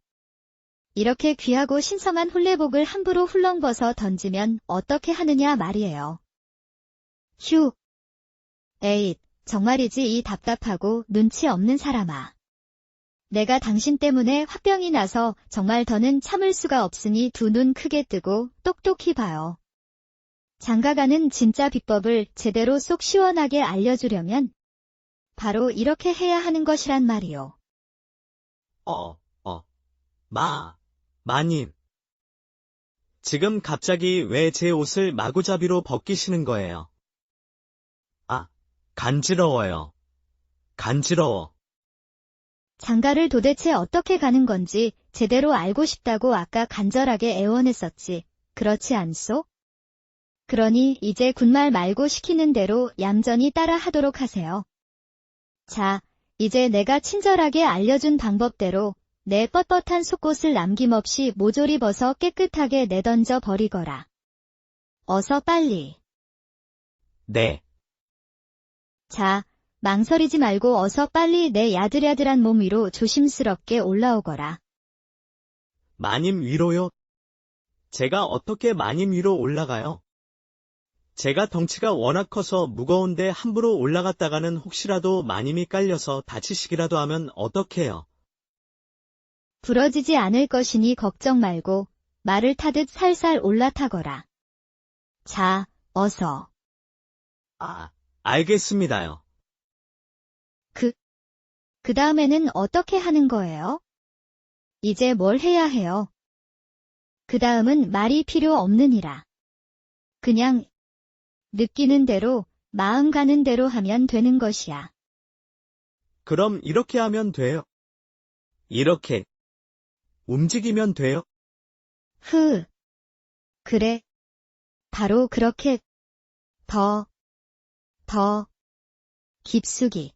이렇게 귀하고 신성한 혼례복을 함부로 훌렁벗어 던지면 어떻게 하느냐 말이에요. 휴. 에잇, 정말이지 이 답답하고 눈치 없는 사람아. 내가 당신 때문에 화병이 나서 정말 더는 참을 수가 없으니 두 눈 크게 뜨고 똑똑히 봐요. 장가가는 진짜 비법을 제대로 속 시원하게 알려주려면 바로 이렇게 해야 하는 것이란 말이요. 마님. 지금 갑자기 왜 제 옷을 마구잡이로 벗기시는 거예요? 간지러워요. 간지러워. 장가를 도대체 어떻게 가는 건지 제대로 알고 싶다고 아까 간절하게 애원했었지. 그렇지 않소? 그러니 이제 군말 말고 시키는 대로 얌전히 따라 하도록 하세요. 자, 이제 내가 친절하게 알려준 방법대로 내 뻣뻣한 속옷을 남김없이 모조리 벗어 깨끗하게 내던져 버리거라. 어서 빨리. 네. 자, 망설이지 말고 어서 빨리 내 야들야들한 몸 위로 조심스럽게 올라오거라. 마님 위로요? 제가 어떻게 마님 위로 올라가요? 제가 덩치가 워낙 커서 무거운데 함부로 올라갔다가는 혹시라도 마님이 깔려서 다치시기라도 하면 어떡해요? 부러지지 않을 것이니 걱정 말고 말을 타듯 살살 올라타거라. 자, 어서. 알겠습니다요. 그 다음에는 어떻게 하는 거예요? 이제 뭘 해야 해요? 그 다음은 말이 필요 없느니라. 그냥 느끼는 대로, 마음 가는 대로 하면 되는 것이야. 그럼 이렇게 하면 돼요? 이렇게 움직이면 돼요? 그래. 바로 그렇게 더 깊숙이.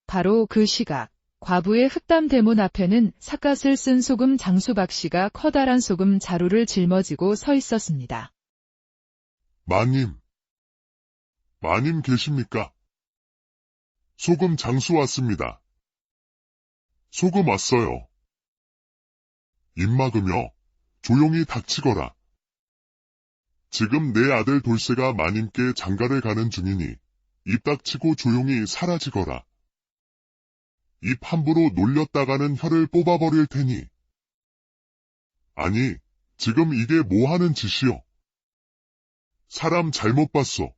바로 그 시각, 과부의 흑담 대문 앞에는 삿갓을 쓴 소금 장수박 씨가 커다란 소금 자루를 짊어지고 서 있었습니다. 마님 계십니까? 소금 장수 왔습니다. 소금 왔어요. 입 막으며 조용히 닥치거라. 지금 내 아들 돌쇠가 마님께 장가를 가는 중이니 입 닥치고 조용히 사라지거라. 입 함부로 놀렸다가는 혀를 뽑아버릴 테니. 아니, 지금 이게 뭐 하는 짓이요? 사람 잘못 봤소.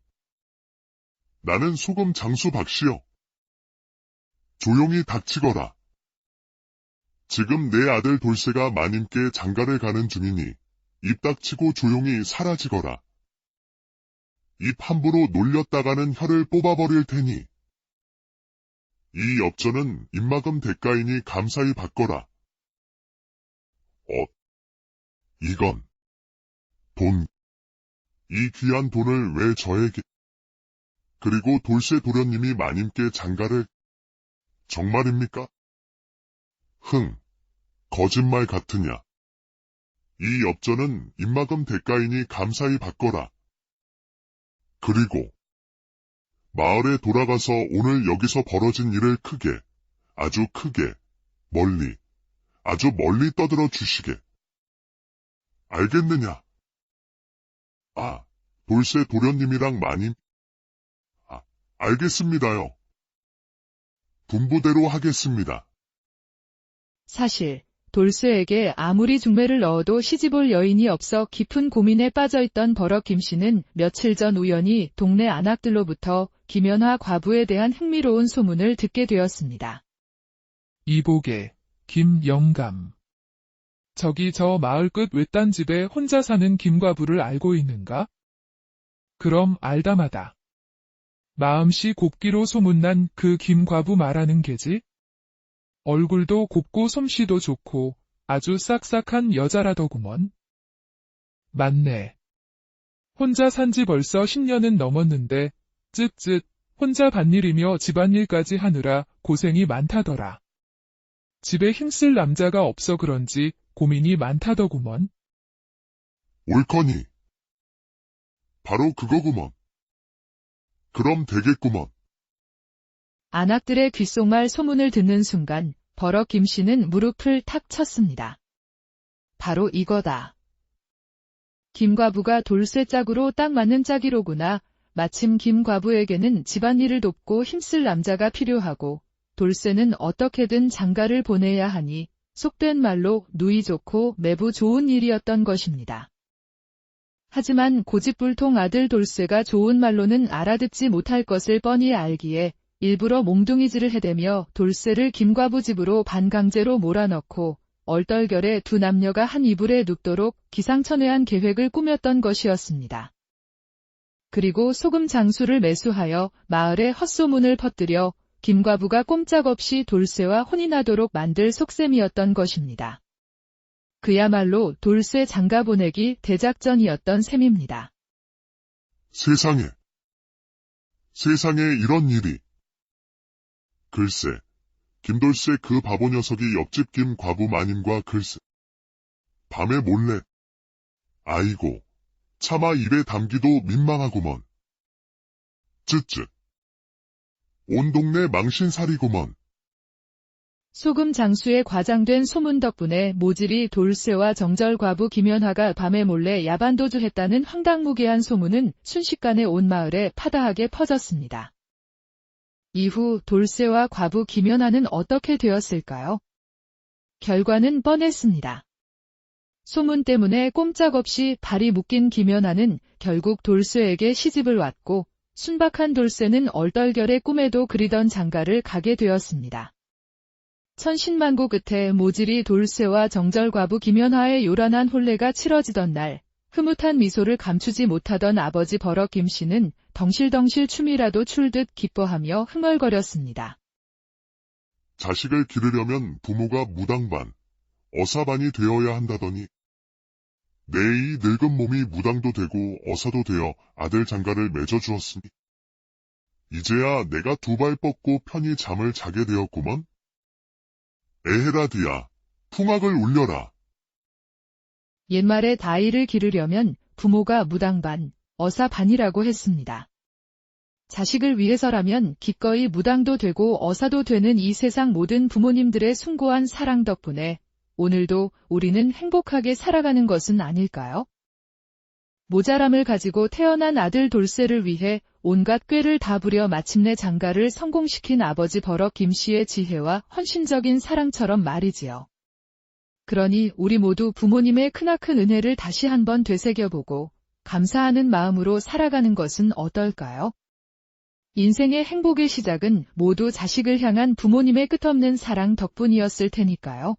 나는 소금 장수 박씨요. 조용히 닥치거라. 지금 내 아들 돌쇠가 마님께 장가를 가는 중이니 입 닥치고 조용히 사라지거라. 입 함부로 놀렸다가는 혀를 뽑아버릴 테니 이 엽전은 입막음 대가이니 감사히 받거라. 이건 돈. 이 귀한 돈을 왜 저에게? 그리고 돌쇠 도련님이 마님께 장가를? 정말입니까? 거짓말 같으냐. 이 엽전은 입막음 대가이니 감사히 받거라. 그리고 마을에 돌아가서 오늘 여기서 벌어진 일을 크게, 아주 크게, 멀리, 아주 멀리 떠들어 주시게. 알겠느냐? 돌쇠 도련님이랑 마님? 알겠습니다요. 분부대로 하겠습니다. 사실 돌쇠에게 아무리 중매를 넣어도 시집올 여인이 없어 깊은 고민에 빠져있던 버럭 김씨는 며칠 전 우연히 동네 안악들로부터 김연화 과부에 대한 흥미로운 소문을 듣게 되었습니다. 이복의 김영감. 저기 저 마을 끝 외딴 집에 혼자 사는 김과부를 알고 있는가? 그럼 알다마다. 마음씨 곱기로 소문난 그 김과부 말하는 게지? 얼굴도 곱고 솜씨도 좋고 아주 싹싹한 여자라더구먼. 맞네. 혼자 산지 벌써 10년은 넘었는데 쯧쯧 혼자 밭일이며 집안일까지 하느라 고생이 많다더라. 집에 힘쓸 남자가 없어 그런지 고민이 많다더구먼. 옳거니. 바로 그거구먼. 그럼 되겠구먼. 안악들의 귓속말 소문을 듣는 순간 버럭 김씨는 무릎을 탁 쳤습니다. 바로 이거다. 김과부가 돌쇠 짝으로 딱 맞는 짝이로구나. 마침 김과부에게는 집안일을 돕고 힘쓸 남자가 필요하고 돌쇠는 어떻게든 장가를 보내야 하니 속된 말로 누이 좋고 매부 좋은 일이었던 것입니다. 하지만 고집불통 아들 돌쇠가 좋은 말로는 알아듣지 못할 것을 뻔히 알기에 일부러 몽둥이질을 해대며 돌쇠를 김과부 집으로 반강제로 몰아넣고 얼떨결에 두 남녀가 한 이불에 눕도록 기상천외한 계획을 꾸몄던 것이었습니다. 그리고 소금 장수를 매수하여 마을에 헛소문을 퍼뜨려 김과부가 꼼짝없이 돌쇠와 혼이 나도록 만들 속셈이었던 것입니다. 그야말로 돌쇠 장가 보내기 대작전이었던 셈입니다. 세상에 이런 일이. 글쎄, 김돌쇠 그 바보 녀석이 옆집 김과부 마님과 글쎄. 밤에 몰래. 아이고, 차마 입에 담기도 민망하구먼. 쯧쯧. 온 동네 망신살이구먼. 소금 장수에 과장된 소문 덕분에 모질이 돌쇠와 정절과부 김연화가 밤에 몰래 야반도주했다는 황당무계한 소문은 순식간에 온 마을에 파다하게 퍼졌습니다. 이후 돌쇠와 과부 김연화는 어떻게 되었을까요? 결과는 뻔했습니다. 소문 때문에 꼼짝없이 발이 묶인 김연화는 결국 돌쇠에게 시집을 왔고 순박한 돌쇠는 얼떨결에 꿈에도 그리던 장가를 가게 되었습니다. 천신만고 끝에 모질이 돌쇠와 정절과부 김연화의 요란한 혼례가 치러지던 날 흐뭇한 미소를 감추지 못하던 아버지 버럭 김씨는 덩실덩실 춤이라도 출듯 기뻐하며 흥얼거렸습니다. 자식을 기르려면 부모가 무당반, 어사반이 되어야 한다더니 내 이 늙은 몸이 무당도 되고 어사도 되어 아들 장가를 맺어주었으니 이제야 내가 두 발 뻗고 편히 잠을 자게 되었구먼. 에헤라디야, 풍악을 울려라. 옛말에 다이를 기르려면 부모가 무당반, 어사반이라고 했습니다. 자식을 위해서라면 기꺼이 무당도 되고 어사도 되는 이 세상 모든 부모님들의 숭고한 사랑 덕분에 오늘도 우리는 행복하게 살아가는 것은 아닐까요? 모자람을 가지고 태어난 아들 돌쇠를 위해 온갖 꾀를 다 부려 마침내 장가를 성공시킨 아버지 버럭 김씨의 지혜와 헌신적인 사랑처럼 말이지요. 그러니 우리 모두 부모님의 크나큰 은혜를 다시 한번 되새겨보고 감사하는 마음으로 살아가는 것은 어떨까요? 인생의 행복의 시작은 모두 자식을 향한 부모님의 끝없는 사랑 덕분이었을 테니까요.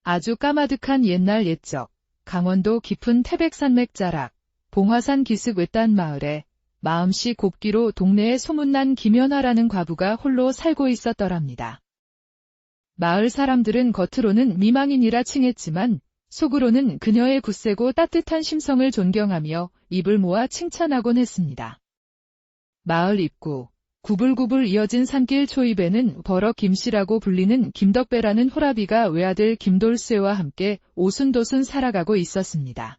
아주 까마득한 옛날 옛적, 강원도 깊은 태백산맥 자락, 봉화산 기슭 외딴 마을에 마음씨 곱기로 동네에 소문난 김연아라는 과부가 홀로 살고 있었더랍니다. 마을 사람들은 겉으로는 미망인이라 칭했지만 속으로는 그녀의 굳세고 따뜻한 심성을 존경하며 입을 모아 칭찬하곤 했습니다. 마을 입구, 구불구불 이어진 산길 초입에는 버럭 김씨라고 불리는 김덕배라는 호라비가 외아들 김돌쇠와 함께 오순도순 살아가고 있었습니다.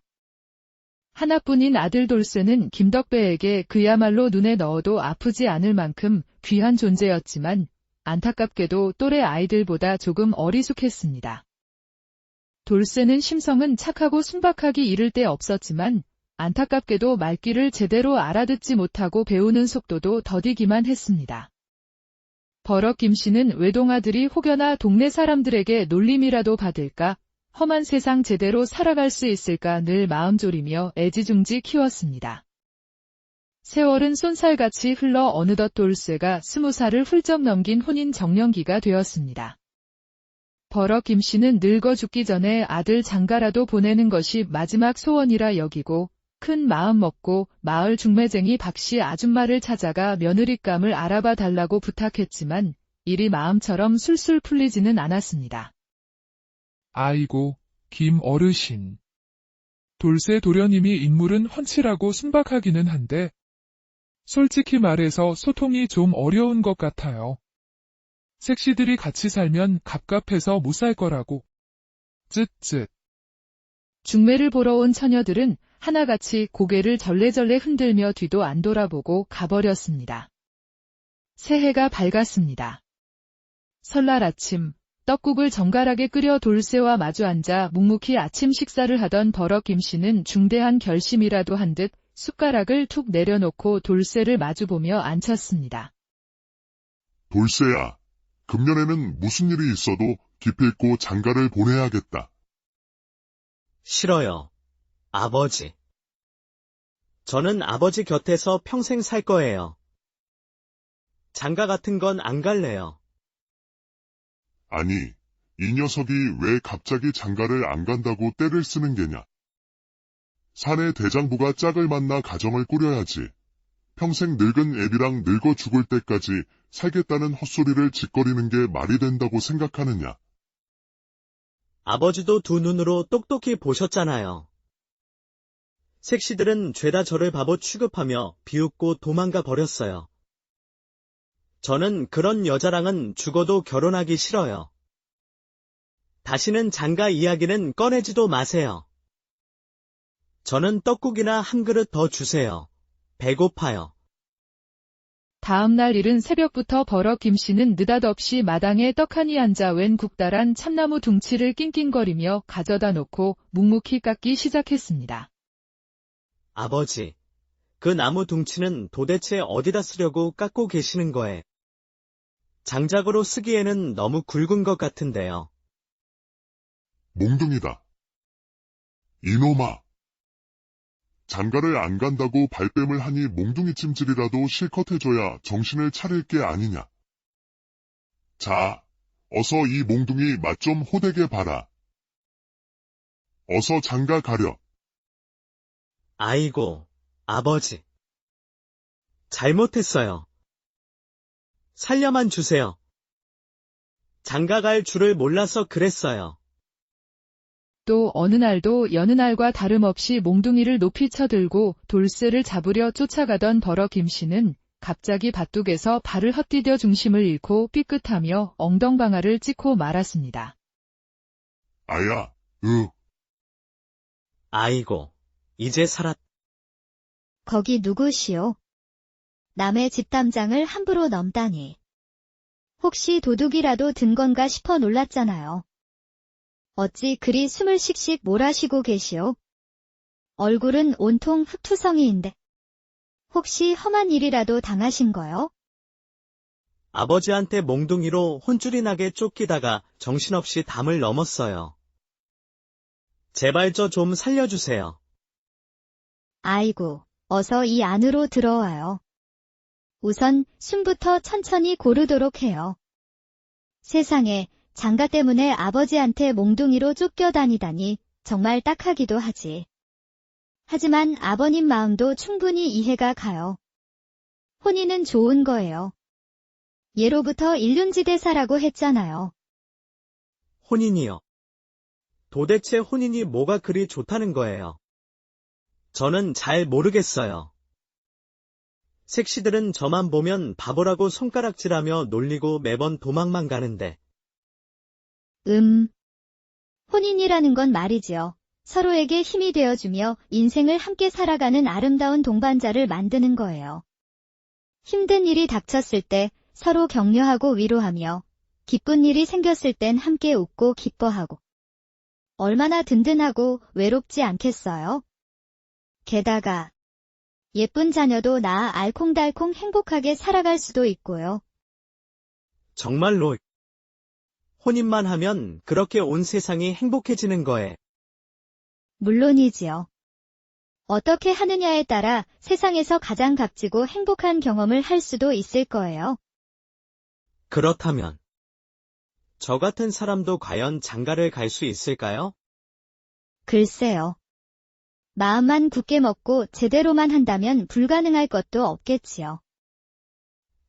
하나뿐인 아들 돌쇠는 김덕배에게 그야말로 눈에 넣어도 아프지 않을 만큼 귀한 존재였지만 안타깝게도 또래 아이들보다 조금 어리숙했습니다. 돌쇠는 심성은 착하고 순박하기 이를 데 없었지만 안타깝게도 말귀를 제대로 알아듣지 못하고 배우는 속도도 더디기만 했습니다. 버럭 김씨는 외동아들이 혹여나 동네 사람들에게 놀림이라도 받을까, 험한 세상 제대로 살아갈 수 있을까 늘 마음 졸이며 애지중지 키웠습니다. 세월은 쏜살같이 흘러 어느덧 돌쇠가 20살을 훌쩍 넘긴 혼인 정년기가 되었습니다. 버럭 김씨는 늙어 죽기 전에 아들 장가라도 보내는 것이 마지막 소원이라 여기고 큰 마음 먹고 마을 중매쟁이 박씨 아줌마를 찾아가 며느리감을 알아봐 달라고 부탁했지만 일이 마음처럼 술술 풀리지는 않았습니다. 아이고, 김 어르신. 돌쇠 도련님이 인물은 훤칠하고 순박하기는 한데 솔직히 말해서 소통이 좀 어려운 것 같아요. 색시들이 같이 살면 갑갑해서 못 살 거라고. 쯧쯧. 중매를 보러 온 처녀들은 하나같이 고개를 절레절레 흔들며 뒤도 안 돌아보고 가버렸습니다. 새해가 밝았습니다. 설날 아침, 떡국을 정갈하게 끓여 돌쇠와 마주 앉아 묵묵히 아침 식사를 하던 버럭 김씨는 중대한 결심이라도 한 듯 숟가락을 툭 내려놓고 돌쇠를 마주보며 앉혔습니다. 돌쇠야, 금년에는 무슨 일이 있어도 기필코 장가를 보내야겠다. 싫어요. 아버지. 저는 아버지 곁에서 평생 살 거예요. 장가 같은 건 안 갈래요. 아니, 이 녀석이 왜 갑자기 장가를 안 간다고 떼를 쓰는 게냐. 사내 대장부가 짝을 만나 가정을 꾸려야지. 평생 늙은 애비랑 늙어 죽을 때까지 살겠다는 헛소리를 짓거리는 게 말이 된다고 생각하느냐. 아버지도 두 눈으로 똑똑히 보셨잖아요. 색시들은 죄다 저를 바보 취급하며 비웃고 도망가 버렸어요. 저는 그런 여자랑은 죽어도 결혼하기 싫어요. 다시는 장가 이야기는 꺼내지도 마세요. 저는 떡국이나 한 그릇 더 주세요. 배고파요. 다음 날 이른 새벽부터 버럭 김씨는 느닷없이 마당에 떡하니 앉아 웬 국달한 참나무 둥치를 낑낑거리며 가져다 놓고 묵묵히 깎기 시작했습니다. 아버지, 그 나무 둥치는 도대체 어디다 쓰려고 깎고 계시는 거에? 장작으로 쓰기에는 너무 굵은 것 같은데요. 몽둥이다. 이놈아. 장가를 안 간다고 발뺌을 하니 몽둥이 찜질이라도 실컷 해줘야 정신을 차릴 게 아니냐. 자, 어서 이 몽둥이 맛 좀 호되게 봐라. 어서 장가 가려. 아이고, 아버지. 잘못했어요. 살려만 주세요. 장가 갈 줄을 몰라서 그랬어요. 또 어느 날도 여느 날과 다름없이 몽둥이를 높이 쳐들고 돌쇠를 잡으려 쫓아가던 버럭 김씨는 갑자기 밭둑에서 발을 헛디뎌 중심을 잃고 삐끗하며 엉덩방아를 찍고 말았습니다. 아야, 아이고, 이제 살았. 거기 누구시오? 남의 집담장을 함부로 넘다니. 혹시 도둑이라도 든 건가 싶어 놀랐잖아요. 어찌 그리 숨을 씩씩 몰아쉬고 계시오? 얼굴은 온통 흙투성이인데. 혹시 험한 일이라도 당하신 거요? 아버지한테 몽둥이로 혼쭐이 나게 쫓기다가 정신없이 담을 넘었어요. 제발 저 좀 살려주세요. 아이고, 어서 이 안으로 들어와요. 우선 숨부터 천천히 고르도록 해요. 세상에, 장가 때문에 아버지한테 몽둥이로 쫓겨다니다니 정말 딱하기도 하지. 하지만 아버님 마음도 충분히 이해가 가요. 혼인은 좋은 거예요. 예로부터 일륜지대사라고 했잖아요. 혼인이요. 도대체 혼인이 뭐가 그리 좋다는 거예요? 저는 잘 모르겠어요. 색시들은 저만 보면 바보라고 손가락질하며 놀리고 매번 도망만 가는데. 혼인이라는 건 말이지요. 서로에게 힘이 되어주며 인생을 함께 살아가는 아름다운 동반자를 만드는 거예요. 힘든 일이 닥쳤을 때 서로 격려하고 위로하며, 기쁜 일이 생겼을 땐 함께 웃고 기뻐하고. 얼마나 든든하고 외롭지 않겠어요? 게다가 예쁜 자녀도 낳아 알콩달콩 행복하게 살아갈 수도 있고요. 정말로 혼인만 하면 그렇게 온 세상이 행복해지는 거예요. 물론이지요. 어떻게 하느냐에 따라 세상에서 가장 값지고 행복한 경험을 할 수도 있을 거예요. 그렇다면 저 같은 사람도 과연 장가를 갈 수 있을까요? 글쎄요. 마음만 굳게 먹고 제대로만 한다면 불가능할 것도 없겠지요.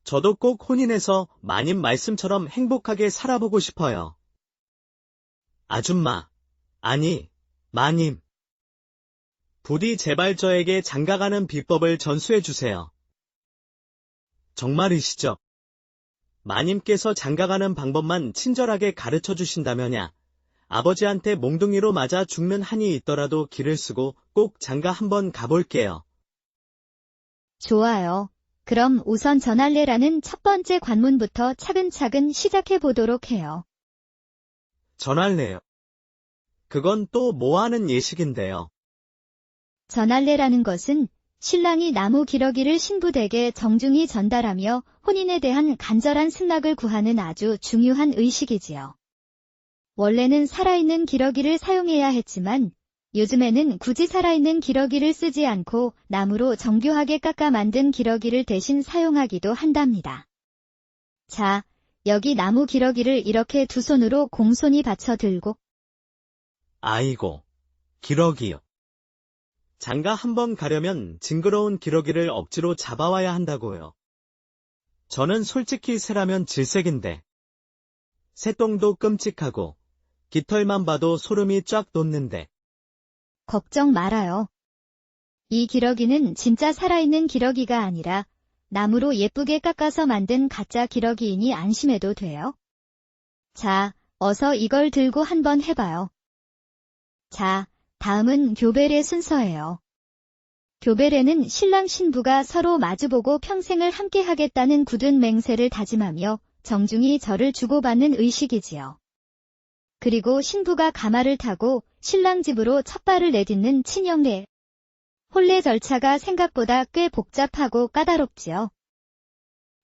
저도 꼭 혼인해서 마님 말씀처럼 행복하게 살아보고 싶어요. 아줌마, 아니, 마님. 부디 제발 저에게 장가가는 비법을 전수해 주세요. 정말이시죠? 마님께서 장가가는 방법만 친절하게 가르쳐 주신다면야 아버지한테 몽둥이로 맞아 죽는 한이 있더라도 기를 쓰고 꼭 장가 한번 가볼게요. 좋아요. 그럼 우선 전할례라는 첫 번째 관문부터 차근차근 시작해 보도록 해요. 전할래요. 그건 또 뭐 하는 예식인데요. 전할례라는 것은 신랑이 나무 기러기를 신부댁에 정중히 전달하며 혼인에 대한 간절한 승낙을 구하는 아주 중요한 의식이지요. 원래는 살아있는 기러기를 사용해야 했지만 요즘에는 굳이 살아있는 기러기를 쓰지 않고 나무로 정교하게 깎아 만든 기러기를 대신 사용하기도 한답니다. 자, 여기 나무 기러기를 이렇게 두 손으로 공손히 받쳐 들고. 아이고, 기러기요. 장가 한번 가려면 징그러운 기러기를 억지로 잡아와야 한다고요. 저는 솔직히 새라면 질색인데. 새똥도 끔찍하고 깃털만 봐도 소름이 쫙 돋는데. 걱정 말아요. 이 기러기는 진짜 살아있는 기러기가 아니라 나무로 예쁘게 깎아서 만든 가짜 기러기이니 안심해도 돼요. 자, 어서 이걸 들고 한번 해봐요. 자, 다음은 교배례 순서예요. 교배례는 신랑 신부가 서로 마주보고 평생을 함께 하겠다는 굳은 맹세를 다짐하며 정중히 절을 주고받는 의식이지요. 그리고 신부가 가마를 타고 신랑 집으로 첫 발을 내딛는 친형례. 혼례 절차가 생각보다 꽤 복잡하고 까다롭지요.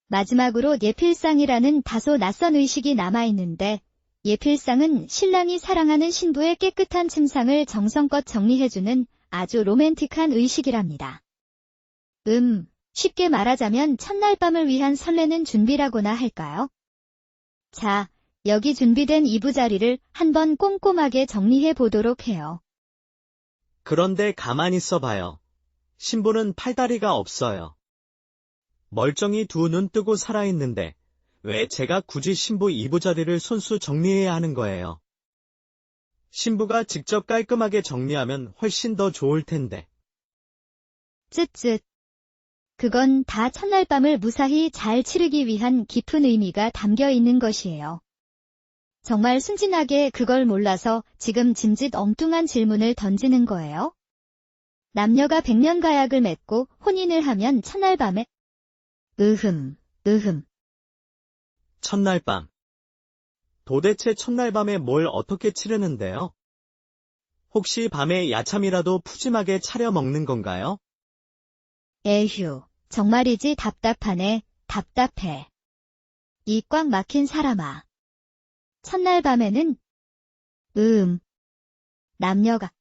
마지막으로 예필상이라는 다소 낯선 의식이 남아있는데, 예필상은 신랑이 사랑하는 신부의 깨끗한 침상을 정성껏 정리해주는 아주 로맨틱한 의식이랍니다. 쉽게 말하자면 첫날 밤을 위한 설레는 준비라고나 할까요? 자, 여기 준비된 이부자리를 한번 꼼꼼하게 정리해 보도록 해요. 그런데 가만히 있어봐요. 신부는 팔다리가 없어요. 멀쩡히 두 눈 뜨고 살아있는데 왜 제가 굳이 신부 이부자리를 손수 정리해야 하는 거예요? 신부가 직접 깔끔하게 정리하면 훨씬 더 좋을 텐데. 쯧쯧. 그건 다 첫날 밤을 무사히 잘 치르기 위한 깊은 의미가 담겨 있는 것이에요. 정말 순진하게 그걸 몰라서 지금 짐짓 엉뚱한 질문을 던지는 거예요? 남녀가 백년가약을 맺고 혼인을 하면 첫날 밤에 첫날 밤. 도대체 첫날 밤에 뭘 어떻게 치르는데요? 혹시 밤에 야참이라도 푸짐하게 차려 먹는 건가요? 에휴, 정말이지 답답하네, 답답해. 이 꽉 막힌 사람아. 첫날 밤에는 남녀가